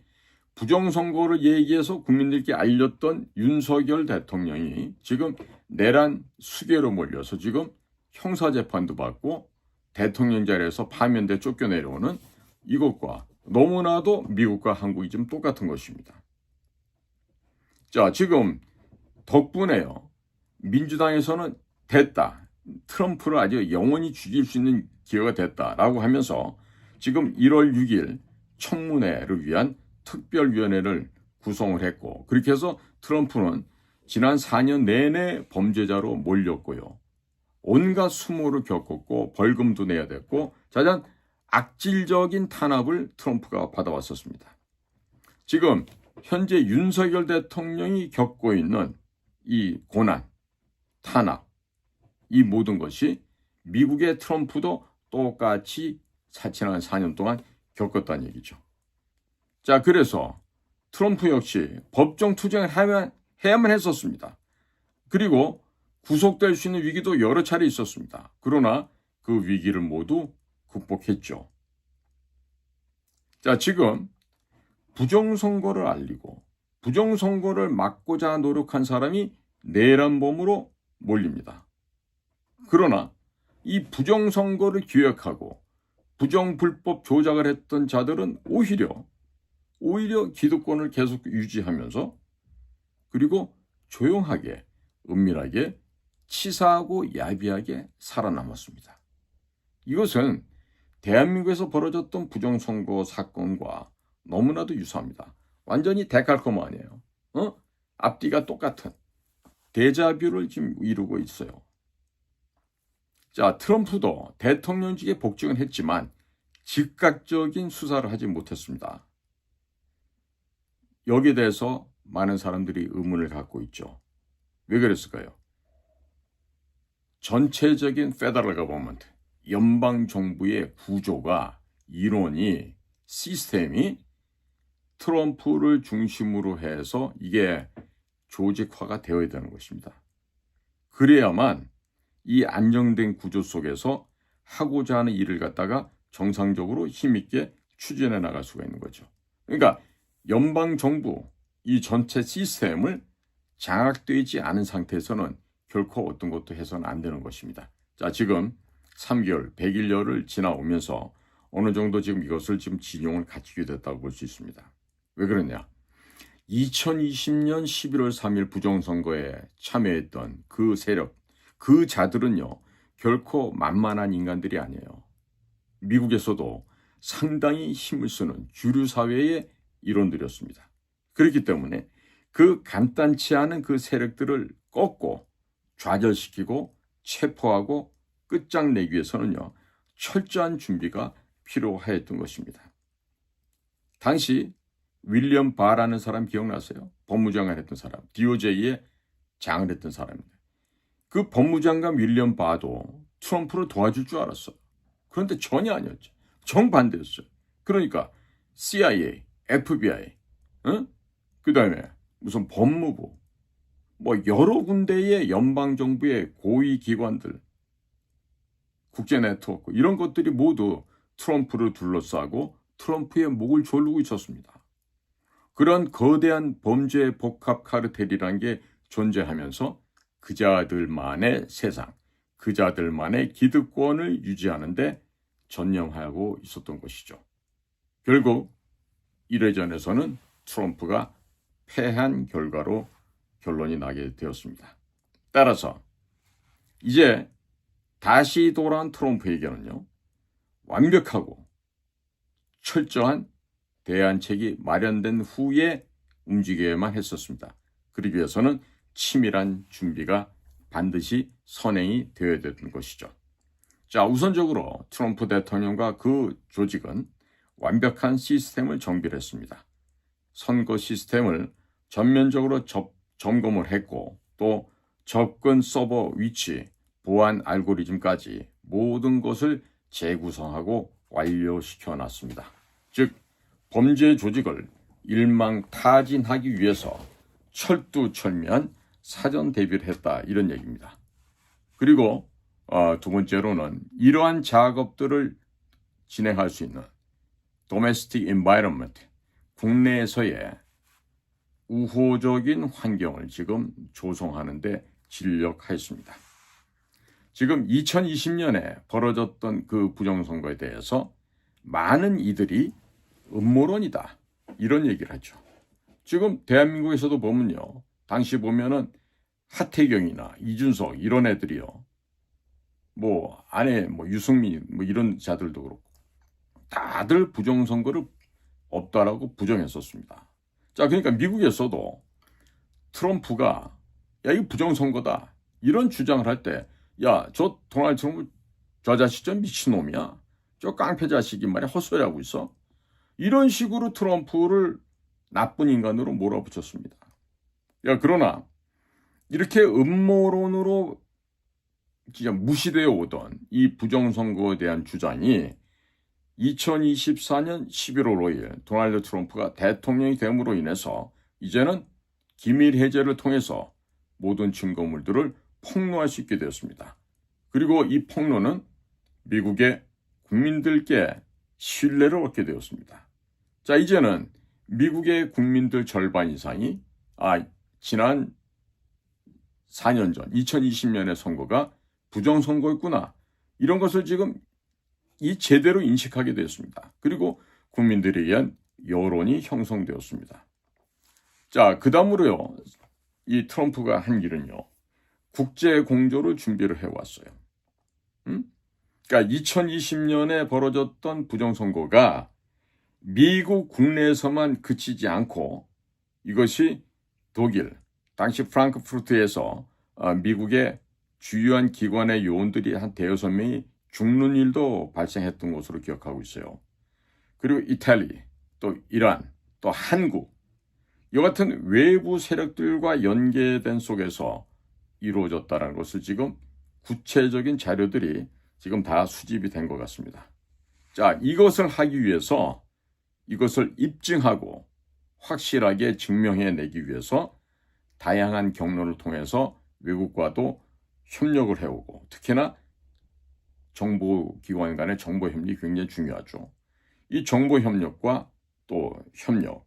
부정선거를 얘기해서 국민들께 알렸던 윤석열 대통령이 지금 내란 수괴로 몰려서 지금 형사재판도 받고 대통령 자리에서 파면돼 쫓겨내려오는 이것과 너무나도 미국과 한국이 좀 똑같은 것입니다. 자, 지금 덕분에요, 민주당에서는 됐다, 트럼프를 아주 영원히 죽일 수 있는 기회가 됐다라고 하면서 지금 1월 6일 청문회를 위한 특별위원회를 구성을 했고, 그렇게 해서 트럼프는 지난 4년 내내 범죄자로 몰렸고요, 온갖 수모를 겪었고 벌금도 내야 됐고, 자잔 악질적인 탄압을 트럼프가 받아왔었습니다. 지금 현재 윤석열 대통령이 겪고 있는 이 고난, 탄압, 이 모든 것이 미국의 트럼프도 똑같이 지난 4년 동안 겪었다는 얘기죠. 자, 그래서 트럼프 역시 법정 투쟁을 해야만 했었습니다. 그리고 구속될 수 있는 위기도 여러 차례 있었습니다. 그러나 그 위기를 모두 극복했죠. 자, 지금 부정선거를 알리고 부정선거를 막고자 노력한 사람이 내란범으로 몰립니다. 그러나 이 부정선거를 기획하고 부정불법 조작을 했던 자들은 오히려 기득권을 계속 유지하면서, 그리고 조용하게 은밀하게 치사하고 야비하게 살아남았습니다. 이것은 대한민국에서 벌어졌던 부정선거 사건과 너무나도 유사합니다. 완전히 데칼코마니에요. 앞뒤가 똑같은 데자뷰를 지금 이루고 있어요. 자, 트럼프도 대통령직에 복직은 했지만 즉각적인 수사를 하지 못했습니다. 여기에 대해서 많은 사람들이 의문을 갖고 있죠. 왜 그랬을까요? 전체적인 페더럴 거버먼트, 연방 정부의 구조가, 이론이, 시스템이 트럼프를 중심으로 해서 이게 조직화가 되어야 되는 것입니다. 그래야만 이 안정된 구조 속에서 하고자 하는 일을 갖다가 정상적으로 힘있게 추진해 나갈 수가 있는 거죠. 그러니까 연방 정부 이 전체 시스템을 장악되지 않은 상태에서는 결코 어떤 것도 해서는 안 되는 것입니다. 자, 지금 3개월, 100일여를 지나오면서 어느 정도 지금 이것을 지금 진용을 갖추게 됐다고 볼 수 있습니다. 왜 그러냐? 2020년 11월 3일 부정선거에 참여했던 그 세력, 그 자들은요, 결코 만만한 인간들이 아니에요. 미국에서도 상당히 힘을 쓰는 주류 사회의 일원들이었습니다. 그렇기 때문에 그 간단치 않은 그 세력들을 꺾고 좌절시키고 체포하고 끝장내기 위해서는요, 철저한 준비가 필요하였던 것입니다. 당시 윌리엄 바라는 사람 기억나세요? 법무장관 했던 사람, DOJ의 장을 했던 사람입니다. 그 법무장관 윌리엄 바도 트럼프를 도와줄 줄 알았어요. 그런데 전혀 아니었죠. 정반대였어요. 그러니까 CIA, FBI, 그 다음에 무슨 법무부, 뭐 여러 군데의 연방정부의 고위 기관들, 국제 네트워크 이런 것들이 모두 트럼프를 둘러싸고 트럼프의 목을 조르고 있었습니다. 그런 거대한 범죄 복합 카르텔이란 게 존재하면서 그자들만의 세상, 그자들만의 기득권을 유지하는데 전념하고 있었던 것이죠. 결국 1회전에서는 트럼프가 패한 결과로 결론이 나게 되었습니다. 따라서 이제 다시 돌아온 트럼프에게는요, 완벽하고 철저한 대안책이 마련된 후에 움직여야만 했었습니다. 그러기 위해서는 치밀한 준비가 반드시 선행이 되어야 되는 것이죠. 자, 우선적으로 트럼프 대통령과 그 조직은 완벽한 시스템을 정비를 했습니다. 선거 시스템을 전면적으로 점검을 했고 또 접근 서버 위치, 보안 알고리즘까지 모든 것을 재구성하고 완료시켜 놨습니다. 즉 범죄 조직을 일망타진하기 위해서 철두철미한 사전 대비를 했다 이런 얘기입니다. 그리고 두 번째로는 이러한 작업들을 진행할 수 있는 domestic environment, 국내에서의 우호적인 환경을 지금 조성하는 데 진력하였습니다. 지금 2020년에 벌어졌던 그 부정선거에 대해서 많은 이들이 음모론이다 이런 얘기를 하죠. 지금 대한민국에서도 보면요, 당시 보면은 하태경이나 이준석 이런 애들이요, 뭐 안에 뭐 유승민 뭐 이런 자들도 그렇고 다들 부정선거를 없다라고 부정했었습니다. 자, 그러니까 미국에서도 트럼프가 야 이거 부정선거다 이런 주장을 할 때 야 저 도널드 트럼프 저 자식 좀 미친놈이야, 저 깡패 자식이 말이야 헛소리하고 있어, 이런 식으로 트럼프를 나쁜 인간으로 몰아붙였습니다. 야, 그러나 이렇게 음모론으로 진짜 무시되어 오던 이 부정선거에 대한 주장이 2024년 11월 5일 도널드 트럼프가 대통령이 됨으로 인해서 이제는 기밀 해제를 통해서 모든 증거물들을 폭로할 수 있게 되었습니다. 그리고 이 폭로는 미국의 국민들께 신뢰를 얻게 되었습니다. 자, 이제는 미국의 국민들 절반 이상이 지난 4년 전 2020년의 선거가 부정선거였구나 이런 것을 지금 제대로 인식하게 되었습니다. 그리고 국민들에 의한 여론이 형성되었습니다. 자, 그 다음으로요, 이 트럼프가 한 일은요, 국제 공조를 준비를 해왔어요. 그러니까 2020년에 벌어졌던 부정선거가 미국 국내에서만 그치지 않고 이것이 독일, 당시 프랑크푸르트에서 미국의 주요한 기관의 요원들이 한 대여섯 명이 죽는 일도 발생했던 것으로 기억하고 있어요. 그리고 이탈리, 또 이란, 또 한국, 이 같은 외부 세력들과 연계된 속에서 이루어졌다는 것을 지금 구체적인 자료들이 지금 다 수집이 된 것 같습니다. 자, 이것을 하기 위해서 이것을 입증하고 확실하게 증명해내기 위해서 다양한 경로를 통해서 외국과도 협력을 해오고 특히나 정보기관 간의 정보협력이 굉장히 중요하죠. 이 정보협력과 또 협력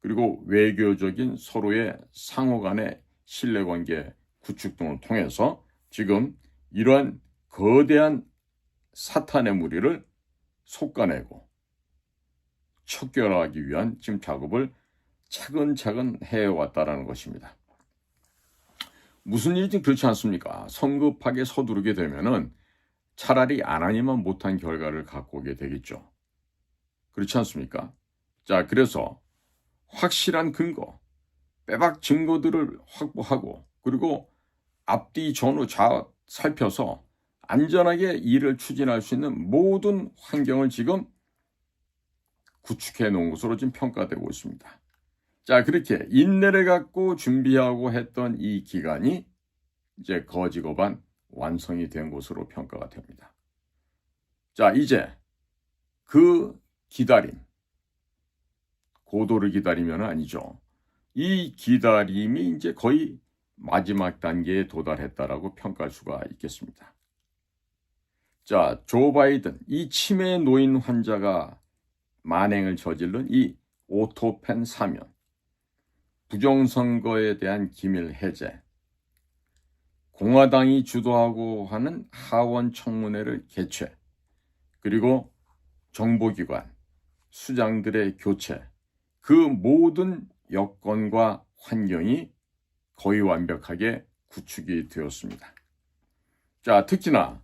그리고 외교적인 서로의 상호 간의 신뢰관계 구축 등을 통해서 지금 이러한 거대한 사탄의 무리를 솎아내고 척결하기 위한 지금 작업을 차근차근 해왔다라는 것입니다. 무슨 일이든 그렇지 않습니까? 성급하게 서두르게 되면은 차라리 안 하니만 못한 결과를 갖고 오게 되겠죠. 그렇지 않습니까? 자, 그래서 확실한 근거, 빼박 증거들을 확보하고 그리고 앞뒤 전후 좌 살펴서 안전하게 일을 추진할 수 있는 모든 환경을 지금 구축해 놓은 것으로 지금 평가되고 있습니다. 자, 그렇게 인내를 갖고 준비하고 했던 이 기간이 이제 거지거반 완성이 된 것으로 평가가 됩니다. 자, 이제 그 기다림, 고도를 기다리면 아니죠. 이 기다림이 이제 거의 마지막 단계에 도달했다라고 평가할 수가 있겠습니다. 자, 조 바이든, 이 치매에 놓인 환자가 만행을 저지른 이 오토펜 사면, 부정선거에 대한 기밀 해제, 공화당이 주도하고 하는 하원 청문회를 개최, 그리고 정보기관, 수장들의 교체, 그 모든 여건과 환경이 거의 완벽하게 구축이 되었습니다. 자, 특히나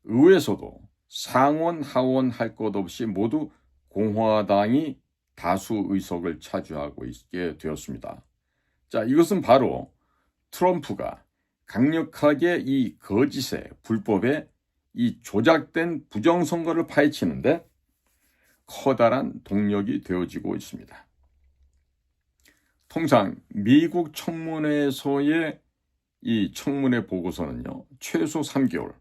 의회에서도 상원, 하원 할 것 없이 모두 공화당이 다수 의석을 차지하고 있게 되었습니다. 자, 이것은 바로 트럼프가 강력하게 이 거짓의 불법의 이 조작된 부정선거를 파헤치는데 커다란 동력이 되어지고 있습니다. 통상 미국 청문회에서의 이 청문회 보고서는요, 최소 3개월,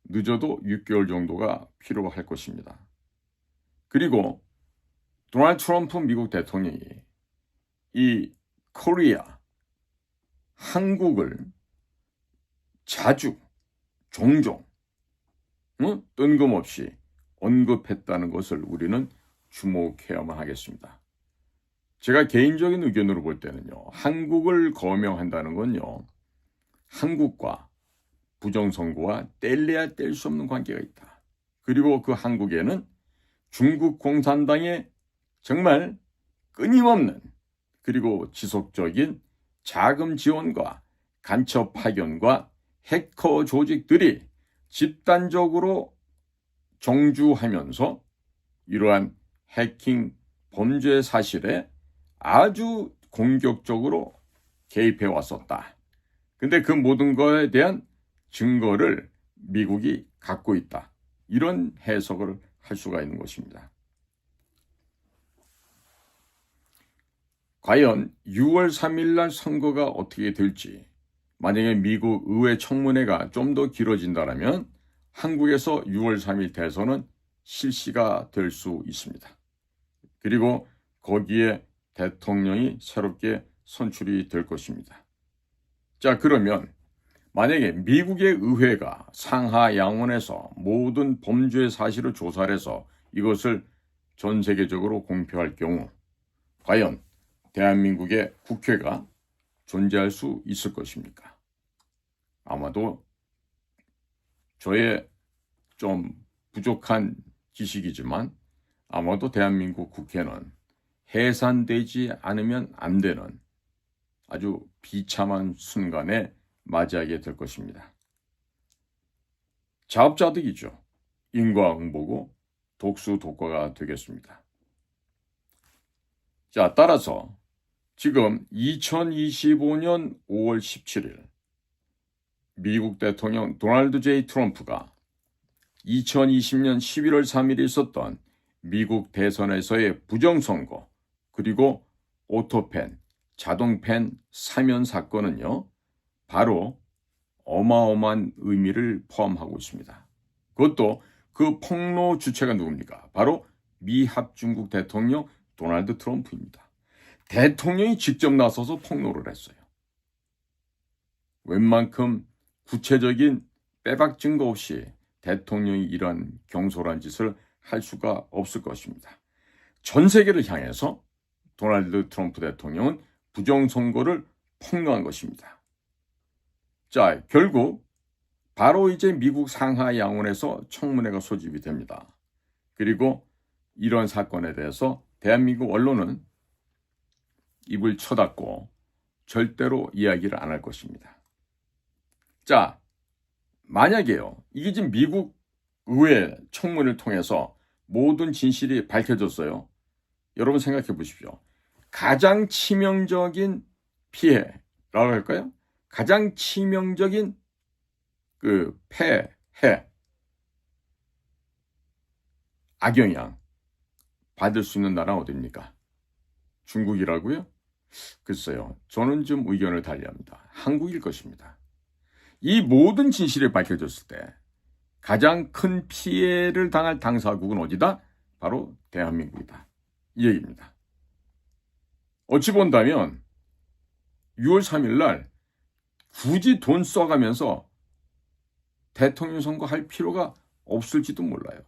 늦어도 6개월 정도가 필요할 것입니다. 그리고 도널드 트럼프 미국 대통령이 이 코리아, 한국을 자주, 종종, 뜬금없이 언급했다는 것을 우리는 주목해야만 하겠습니다. 제가 개인적인 의견으로 볼 때는요, 한국을 거명한다는 건요, 한국과 부정선거와 뗄래야 뗄 수 없는 관계가 있다. 그리고 그 한국에는 중국 공산당의 정말 끊임없는 그리고 지속적인 자금 지원과 간첩 파견과 해커 조직들이 집단적으로 정주하면서 이러한 해킹 범죄 사실에 아주 공격적으로 개입해 왔었다. 근데 그 모든 것에 대한 증거를 미국이 갖고 있다. 이런 해석을 할 수가 있는 것입니다. 과연 6월 3일 날 선거가 어떻게 될지, 만약에 미국 의회 청문회가 좀 더 길어진다면 한국에서 6월 3일 대선은 실시가 될 수 있습니다. 그리고 거기에 대통령이 새롭게 선출이 될 것입니다. 자, 그러면 만약에 미국의 의회가 상하 양원에서 모든 범죄 사실을 조사를 해서 이것을 전 세계적으로 공표할 경우 과연 대한민국의 국회가 존재할 수 있을 것입니까? 아마도 저의 좀 부족한 지식이지만 아마도 대한민국 국회는 해산되지 않으면 안 되는 아주 비참한 순간에 맞이하게 될 것입니다. 자업자득이죠. 인과응보고 독수독과가 되겠습니다. 자, 따라서 지금 2025년 5월 17일 미국 대통령 도널드 J. 트럼프가 2020년 11월 3일에 있었던 미국 대선에서의 부정선거 그리고 오토펜, 자동펜 사면 사건은요, 바로 어마어마한 의미를 포함하고 있습니다. 그것도 그 폭로 주체가 누굽니까? 바로 미합중국 대통령 도널드 트럼프입니다. 대통령이 직접 나서서 폭로를 했어요. 웬만큼 구체적인 빼박 증거 없이 대통령이 이러한 경솔한 짓을 할 수가 없을 것입니다. 전 세계를 향해서 도널드 트럼프 대통령은 부정선거를 폭로한 것입니다. 자, 결국 바로 이제 미국 상하 양원에서 청문회가 소집이 됩니다. 그리고 이런 사건에 대해서 대한민국 언론은 입을 쳐닫고 절대로 이야기를 안 할 것입니다. 자, 만약에요, 이게 지금 미국 의회 청문을 통해서 모든 진실이 밝혀졌어요. 여러분 생각해 보십시오. 가장 치명적인 피해라고 할까요? 가장 치명적인 폐해, 악영향 받을 수 있는 나라는 어디입니까? 중국이라고요? 글쎄요. 저는 좀 의견을 달리합니다. 한국일 것입니다. 이 모든 진실이 밝혀졌을 때 가장 큰 피해를 당할 당사국은 어디다? 바로 대한민국이다. 이 얘기입니다. 어찌 본다면 6월 3일 날 굳이 돈 써가면서 대통령 선거할 필요가 없을지도 몰라요.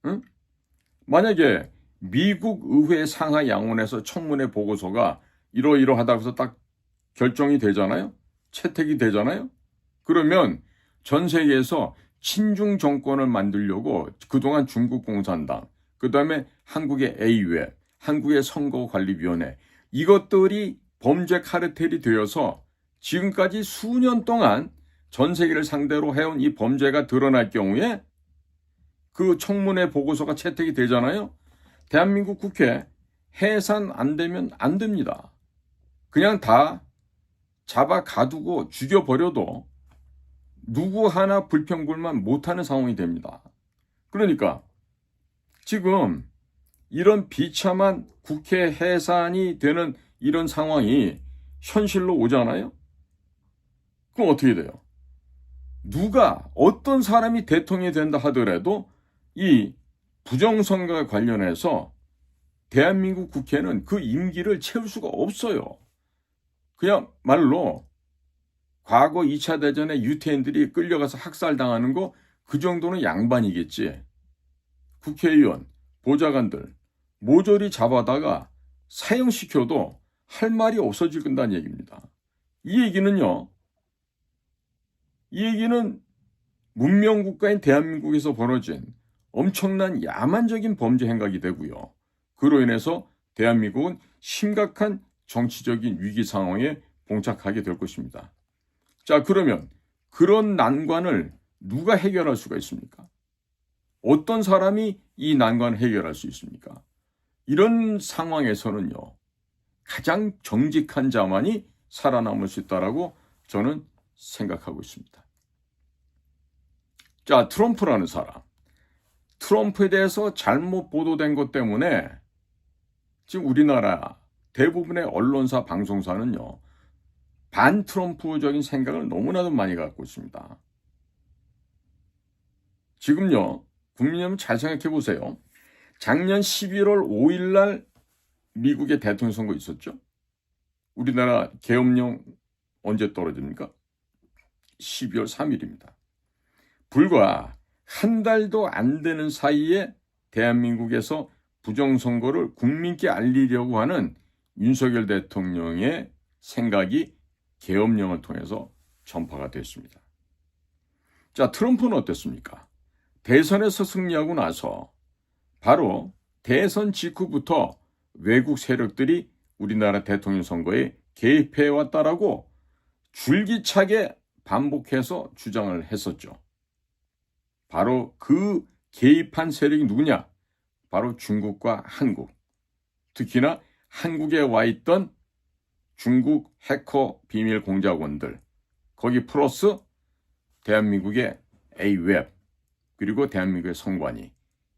응? 만약에 미국 의회 상하 양원에서 청문회 보고서가 이러이러하다고 해서 딱 결정이 되잖아요? 채택이 되잖아요? 그러면 전 세계에서 친중 정권을 만들려고 그동안 중국 공산당, 그 다음에 한국의 A웹, 한국의 선거관리위원회, 이것들이 범죄 카르텔이 되어서 지금까지 수년 동안 전 세계를 상대로 해온 이 범죄가 드러날 경우에 그 청문회 보고서가 채택이 되잖아요? 대한민국 국회 해산 안 되면 안 됩니다. 그냥 다 잡아 가두고 죽여버려도 누구 하나 불평불만 못하는 상황이 됩니다. 그러니까 지금 이런 비참한 국회 해산이 되는 이런 상황이 현실로 오잖아요? 그럼 어떻게 돼요? 누가 어떤 사람이 대통령이 된다 하더라도 이 부정선거와 관련해서 대한민국 국회는 그 임기를 채울 수가 없어요. 그냥 말로 과거 2차 대전에 유태인들이 끌려가서 학살당하는 거 그 정도는 양반이겠지. 국회의원, 보좌관들 모조리 잡아다가 사형시켜도 할 말이 없어질 건다는 얘기입니다. 이 얘기는 문명국가인 대한민국에서 벌어진 엄청난 야만적인 범죄 행각이 되고요. 그로 인해서 대한민국은 심각한 정치적인 위기 상황에 봉착하게 될 것입니다. 자, 그러면 그런 난관을 누가 해결할 수가 있습니까? 어떤 사람이 이 난관을 해결할 수 있습니까? 이런 상황에서는요, 가장 정직한 자만이 살아남을 수 있다라고 저는 생각하고 있습니다. 자, 트럼프라는 사람. 트럼프에 대해서 잘못 보도된 것 때문에 지금 우리나라 대부분의 언론사, 방송사는요, 반트럼프적인 생각을 너무나도 많이 갖고 있습니다. 지금요, 국민 여러분 잘 생각해 보세요. 작년 11월 5일 날 미국의 대통령 선거 있었죠? 우리나라 계엄령 언제 떨어집니까? 12월 3일입니다. 불과 한 달도 안 되는 사이에 대한민국에서 부정선거를 국민께 알리려고 하는 윤석열 대통령의 생각이 계엄령을 통해서 전파가 됐습니다. 자, 트럼프는 어땠습니까? 대선에서 승리하고 나서 바로 대선 직후부터 외국 세력들이 우리나라 대통령 선거에 개입해 왔다라고 줄기차게 반복해서 주장을 했었죠. 바로 그 개입한 세력이 누구냐? 바로 중국과 한국. 특히나 한국에 와 있던 중국 해커 비밀 공작원들, 거기 플러스 대한민국의 A웹, 그리고 대한민국의 선관위,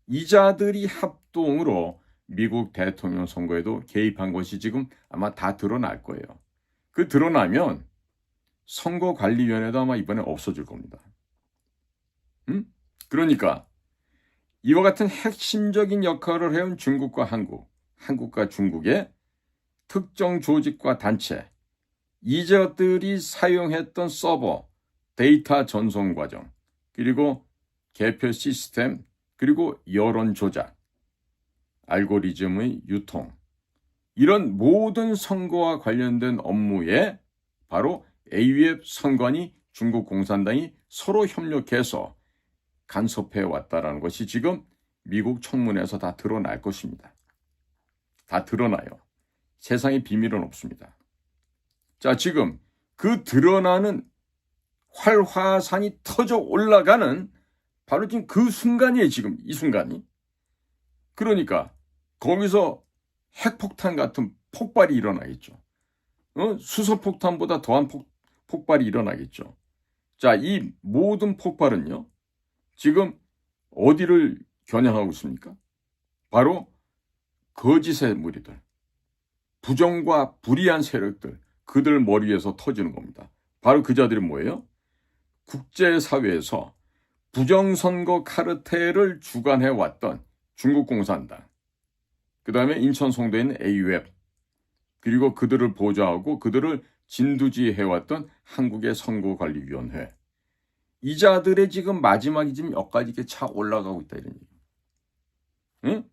이자들이 합동으로 미국 대통령 선거에도 개입한 것이 지금 아마 다 드러날 거예요. 그 드러나면 선거관리위원회도 아마 이번에 없어질 겁니다. 그러니까 이와 같은 핵심적인 역할을 해온 중국과 한국, 한국과 중국의 특정 조직과 단체, 이것들이 사용했던 서버, 데이터 전송 과정, 그리고 개표 시스템, 그리고 여론 조작, 알고리즘의 유통, 이런 모든 선거와 관련된 업무에 바로 A웹 선관위, 중국 공산당이 서로 협력해서 간섭해 왔다라는 것이 지금 미국 청문회에서 다 드러날 것입니다. 다 드러나요. 세상에 비밀은 없습니다. 자, 지금 그 드러나는 활화산이 터져 올라가는 바로 지금 그 순간이에요. 지금 이 순간이. 그러니까 거기서 핵폭탄 같은 폭발이 일어나겠죠. 수소폭탄보다 더한 폭발이 일어나겠죠. 자, 이 모든 폭발은요, 지금 어디를 겨냥하고 있습니까? 바로 거짓의 무리들, 부정과 불의한 세력들, 그들 머리 위에서 터지는 겁니다. 바로 그 자들이 뭐예요? 국제사회에서 부정선거 카르텔을 주관해왔던 중국 공산당, 그 다음에 인천 송도에 있는 AUF, 그리고 그들을 보좌하고 그들을 진두지해왔던 한국의 선거관리위원회, 이 자들의 지금 마지막이 지금 여기까지 이렇게 차 올라가고 있다, 이런 얘기. 응?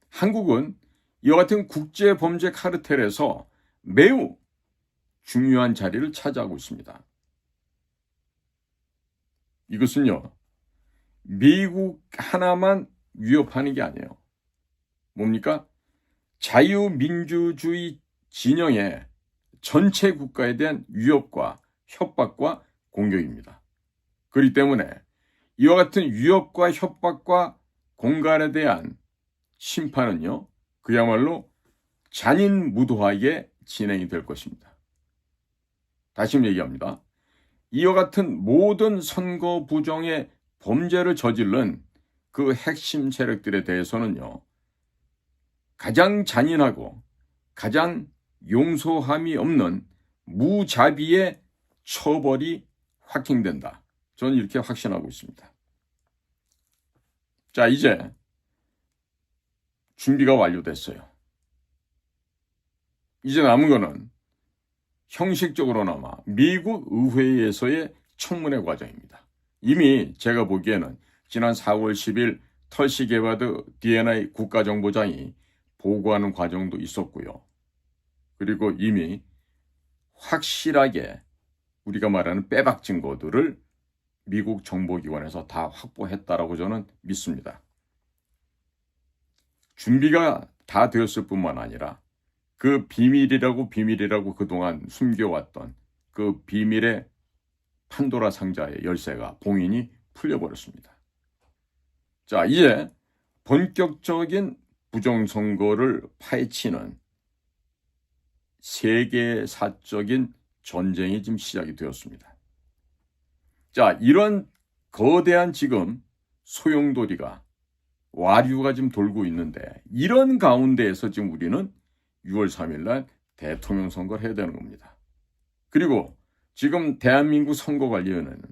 한국은 이와 같은 국제범죄 카르텔에서 매우 중요한 자리를 차지하고 있습니다. 이것은요, 미국 하나만 위협하는 게 아니에요. 뭡니까? 자유민주주의 진영의 전체 국가에 대한 위협과 협박과 공격입니다. 그렇기 때문에 이와 같은 위협과 협박과 공갈에 대한 심판은요, 그야말로 잔인무도하게 진행이 될 것입니다. 다시 얘기합니다. 이와 같은 모든 선거 부정의 범죄를 저지른 그 핵심 세력들에 대해서는요, 가장 잔인하고 가장 용서함이 없는 무자비의 처벌이 확정된다. 저는 이렇게 확신하고 있습니다. 자, 이제 준비가 완료됐어요. 이제 남은 거는 형식적으로나마 미국 의회에서의 청문회 과정입니다. 이미 제가 보기에는 지난 4월 10일 털시 게바드 DNA 국가정보장이 보고하는 과정도 있었고요. 그리고 이미 확실하게 우리가 말하는 빼박 증거들을 미국 정보기관에서 다 확보했다라고 저는 믿습니다. 준비가 다 되었을 뿐만 아니라 그 비밀이라고 그동안 숨겨왔던 그 비밀의 판도라 상자의 열쇠가 봉인이 풀려버렸습니다. 자, 이제 본격적인 부정선거를 파헤치는 세계사적인 전쟁이 지금 시작이 되었습니다. 자, 이런 거대한 지금 소용돌이가 와류가 지금 돌고 있는데, 이런 가운데에서 지금 우리는 6월 3일 날 대통령 선거를 해야 되는 겁니다. 그리고 지금 대한민국 선거관리위원회는,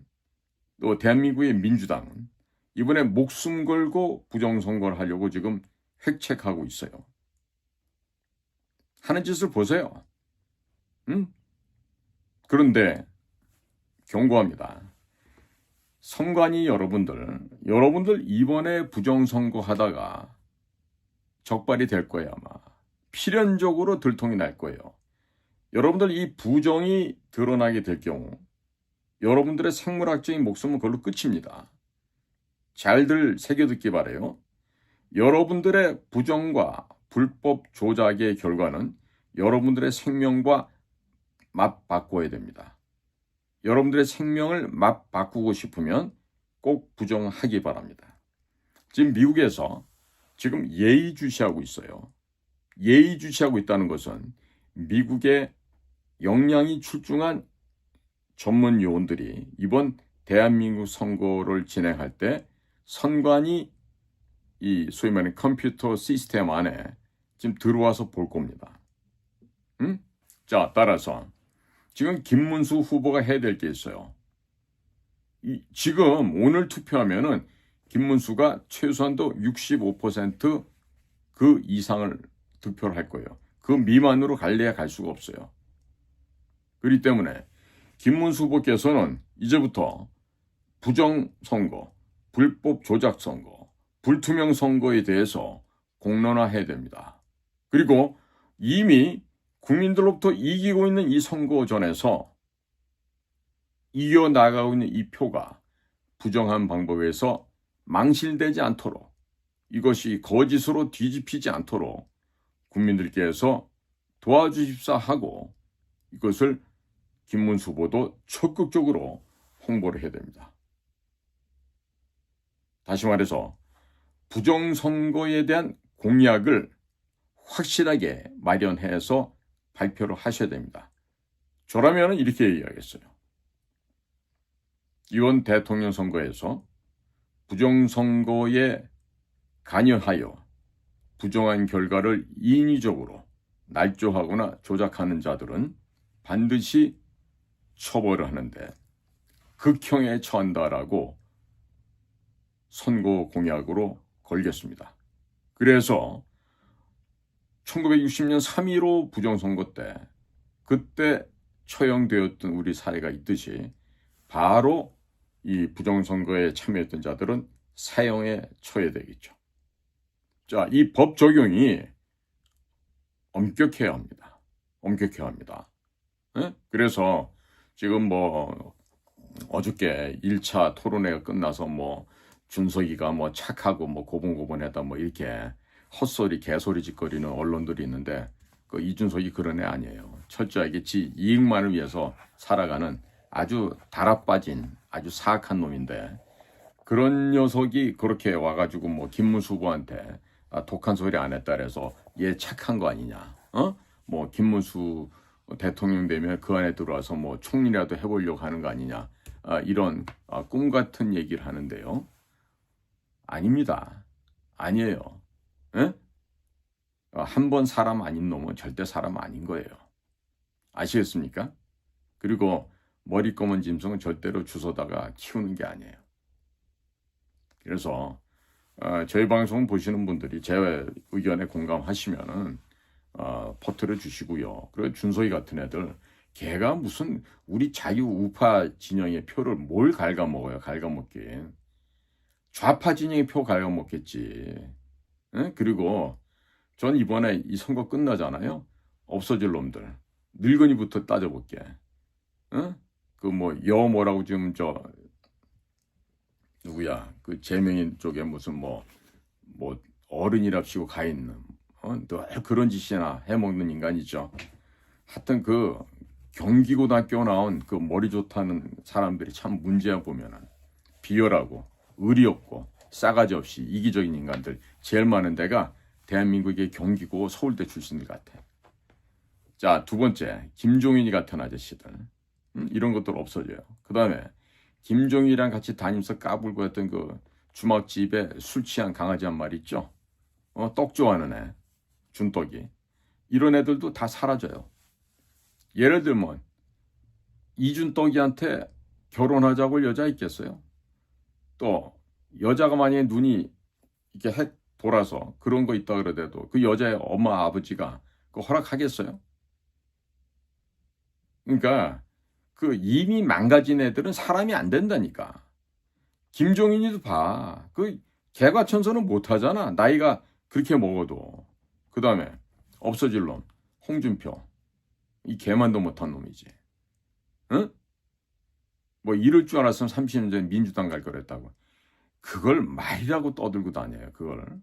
또 대한민국의 민주당은 이번에 목숨 걸고 부정선거를 하려고 지금 획책하고 있어요. 하는 짓을 보세요. 그런데 경고합니다. 선관위 여러분들 이번에 부정선거 하다가 적발이 될 거예요. 아마 필연적으로 들통이 날 거예요. 여러분들 이 부정이 드러나게 될 경우 여러분들의 생물학적인 목숨은 그걸로 끝입니다. 잘들 새겨듣기 바라요. 여러분들의 부정과 불법 조작의 결과는 여러분들의 생명과 맞바꿔야 됩니다. 여러분들의 생명을 맞바꾸고 싶으면 꼭 부정하기 바랍니다. 지금 미국에서 지금 예의주시하고 있어요. 예의주시하고 있다는 것은 미국의 역량이 출중한 전문 요원들이 이번 대한민국 선거를 진행할 때 선관위 이 소위 말하는 컴퓨터 시스템 안에 지금 들어와서 볼 겁니다. 자, 따라서 지금 김문수 후보가 해야 될 게 있어요. 지금 오늘 투표하면은 김문수가 최소한도 65% 그 이상을 득표를 할 거예요. 그 미만으로 갈래야 갈 수가 없어요. 그렇기 때문에 김문수 후보께서는 이제부터 부정선거, 불법 조작선거, 불투명 선거에 대해서 공론화해야 됩니다. 그리고 이미 국민들로부터 이기고 있는 이 선거전에서 이겨나가고 있는 이 표가 부정한 방법에서 망실되지 않도록 이것이 거짓으로 뒤집히지 않도록 국민들께서 도와주십사 하고 이것을 김문수 후보도 적극적으로 홍보를 해야 됩니다. 다시 말해서 부정선거에 대한 공약을 확실하게 마련해서 발표를 하셔야 됩니다. 저라면 이렇게 얘기하겠어요. 이번 대통령 선거에서 부정선거에 관여하여 부정한 결과를 인위적으로 날조하거나 조작하는 자들은 반드시 처벌을 하는데 극형에 처한다라고 선거 공약으로 걸겠습니다. 그래서 1960년 3.15 부정선거 때 그때 처형되었던 우리 사례가 있듯이 바로 이 부정선거에 참여했던 자들은 사형에 처해되겠죠. 자, 이 법 적용이 엄격해야 합니다. 엄격해야 합니다. 네? 그래서 지금 뭐 어저께 1차 토론회가 끝나서 뭐 준석이가 뭐 착하고 뭐 고분고분하다 뭐 이렇게 헛소리 개소리 짓거리는 언론들이 있는데 그 이준석이 그런 애 아니에요. 철저하게 지 이익만을 위해서 살아가는 아주 달아빠진 아주 사악한 놈인데 그런 녀석이 그렇게 와가지고 뭐 김문수 후보한테 독한 소리 안 했다 그래서 얘 착한 거 아니냐. 뭐 김문수 대통령 되면 그 안에 들어와서 뭐 총리라도 해보려고 하는 거 아니냐. 이런 꿈 같은 얘기를 하는데요. 아닙니다. 아니에요. 한 번 사람 아닌 놈은 절대 사람 아닌 거예요. 아시겠습니까? 그리고 머리 검은 짐승은 절대로 주워다가 키우는 게 아니에요. 그래서 저희 방송 보시는 분들이 제 의견에 공감하시면은 퍼뜨려 주시고요. 그리고 준석이 같은 애들 걔가 무슨 우리 자유 우파 진영의 표를 뭘 갉아먹어요. 갉아먹긴. 좌파 진영의 표 갉아먹겠지. 그리고 전 이번에 이 선거 끝나잖아요. 없어질 놈들. 늙은이부터 따져볼게. 그 뭐 뭐라고 지금 저 누구야 그 재명인 쪽에 무슨 뭐 어른이랍시고 가 있는 늘 그런 짓이나 해먹는 인간이죠. 하여튼 그 경기고등학교 나온 그 머리 좋다는 사람들이 참 문제야 보면은 비열하고 의리 없고 싸가지 없이 이기적인 인간들 제일 많은 데가 대한민국의 경기고 서울대 출신들 같아. 자, 두 번째 김종인이 같은 아저씨들 이런 것들 없어져요. 그 다음에 김종인이랑 같이 다니면서 까불고 했던 그 주막집에 술 취한 강아지 한 마리 있죠. 떡 좋아하는 애, 준떡이. 이런 애들도 다 사라져요. 예를 들면 이준떡이한테 결혼하자고 여자 있겠어요? 또 여자가 만약에 눈이 이렇게 해 돌아서 그런 거 있다 그러더라도 그 여자의 엄마 아버지가 그 허락하겠어요? 그러니까 그 이미 망가진 애들은 사람이 안 된다니까. 김종인이도 봐. 그 개과천선은 못하잖아. 나이가 그렇게 먹어도. 그 다음에 없어질 놈 홍준표. 이 개만도 못한 놈이지. 응? 뭐 이럴 줄 알았으면 30년 전에 민주당 갈 거랬다고. 그걸 말이라고 떠들고 다녀요. 그걸.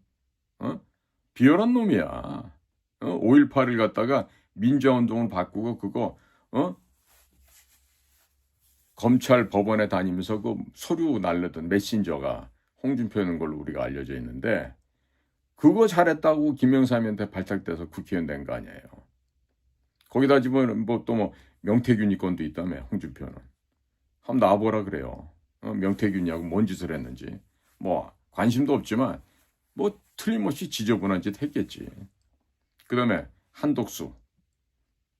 비열한 놈이야. 5.18을 갖다가 민주화운동을 바꾸고 그거 검찰 법원에 다니면서 그 서류 날렸던 메신저가 홍준표는 걸로 우리가 알려져 있는데 그거 잘했다고 김영삼한테 발탁돼서 국회의원 된 거 아니에요. 거기다 집어넣으면 뭐 명태균이 건도 있다며 홍준표는. 한번 나와보라 그래요. 명태균이하고 뭔 짓을 했는지. 뭐 관심도 없지만 뭐 틀림없이 지저분한 짓 했겠지. 그 다음에 한독수.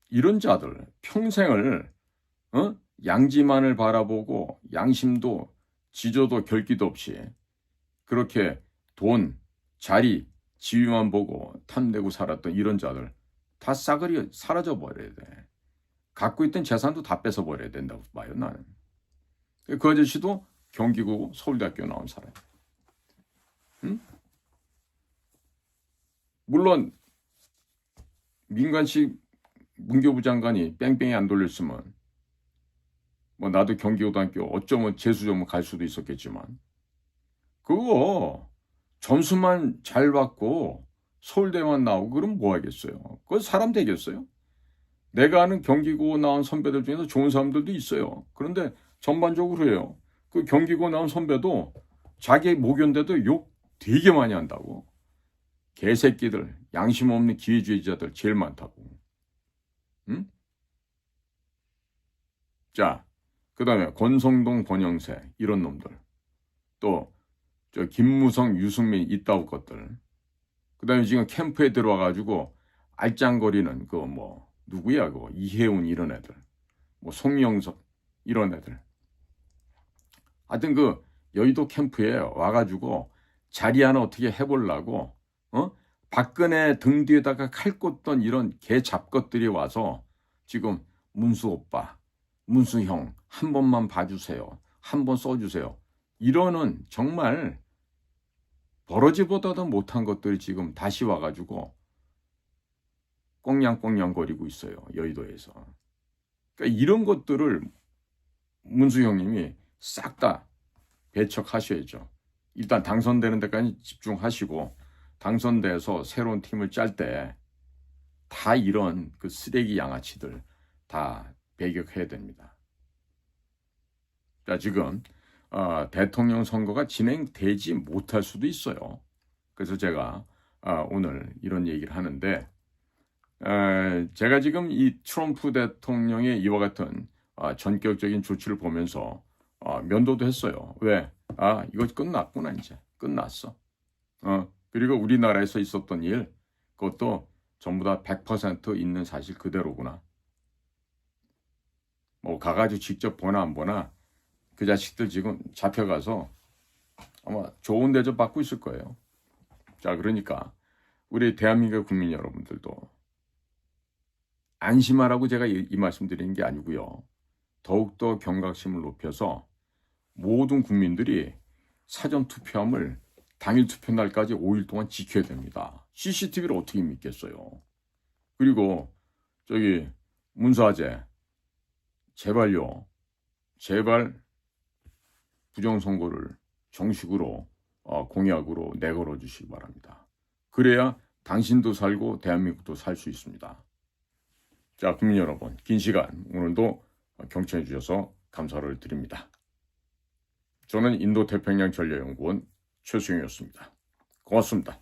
이런 자들 평생을 양지만을 바라보고 양심도 지저도 결기도 없이 그렇게 돈, 자리, 지위만 보고 탐내고 살았던 이런 자들 다 싸그리 사라져버려야 돼. 갖고 있던 재산도 다 뺏어버려야 된다고 봐요, 나는. 그 아저씨도 경기고 서울대학교 나온 사람. 응? 물론 민관식 문교부 장관이 뺑뺑이 안 돌렸으면 뭐 나도 경기고등학교 어쩌면 재수정문 갈 수도 있었겠지만 그거 점수만 잘 받고 서울대만 나오고 그럼 뭐 하겠어요? 그건 사람 되겠어요? 내가 아는 경기고 나온 선배들 중에서 좋은 사람들도 있어요. 그런데 전반적으로 해요. 그 경기고 나온 선배도 자기 모견대도 욕 되게 많이 한다고. 개새끼들, 양심 없는 기회주의자들 제일 많다고. 응? 자, 그 다음에 권성동, 권영세 이런 놈들. 또 저 김무성, 유승민 이따위 것들. 그 다음에 지금 캠프에 들어와가지고 알짱거리는 그 뭐 누구야 그거 이혜훈 이런 애들. 뭐 송영석 이런 애들. 하여튼 그 여의도 캠프에 와가지고 자리 하나 어떻게 해보려고 박근혜 등 뒤에다가 칼 꽂던 이런 개 잡것들이 와서 지금 문수 오빠, 문수 형 한 번만 봐주세요. 한 번 써주세요. 이러는 정말 버러지보다도 못한 것들이 지금 다시 와가지고 꽁냥꽁냥거리고 있어요. 여의도에서. 그러니까 이런 것들을 문수 형님이 싹 다 배척하셔야죠. 일단 당선되는 데까지 집중하시고 당선돼서 새로운 팀을 짤 때 다 이런 그 쓰레기 양아치들 다 배격해야 됩니다. 자, 지금 대통령 선거가 진행되지 못할 수도 있어요. 그래서 제가 오늘 이런 얘기를 하는데 제가 지금 이 트럼프 대통령의 이와 같은 전격적인 조치를 보면서 면도도 했어요. 왜? 이거 끝났구나 이제. 끝났어. 그리고 우리나라에서 있었던 일 그것도 전부 다 100% 있는 사실 그대로구나. 뭐 가가지고 직접 보나 안 보나 그 자식들 지금 잡혀가서 아마 좋은 대접 받고 있을 거예요. 자, 그러니까 우리 대한민국 국민 여러분들도 안심하라고 제가 이 말씀 드리는 게 아니고요. 더욱더 경각심을 높여서 모든 국민들이 사전투표함을 당일 투표 날까지 5일 동안 지켜야 됩니다. CCTV를 어떻게 믿겠어요? 그리고 저기 문사제 제발요. 제발 부정선거를 정식으로 공약으로 내걸어 주시기 바랍니다. 그래야 당신도 살고 대한민국도 살 수 있습니다. 자, 국민 여러분, 긴 시간 오늘도 경청해 주셔서 감사를 드립니다. 저는 인도태평양 전략연구원 최수영이었습니다. 고맙습니다.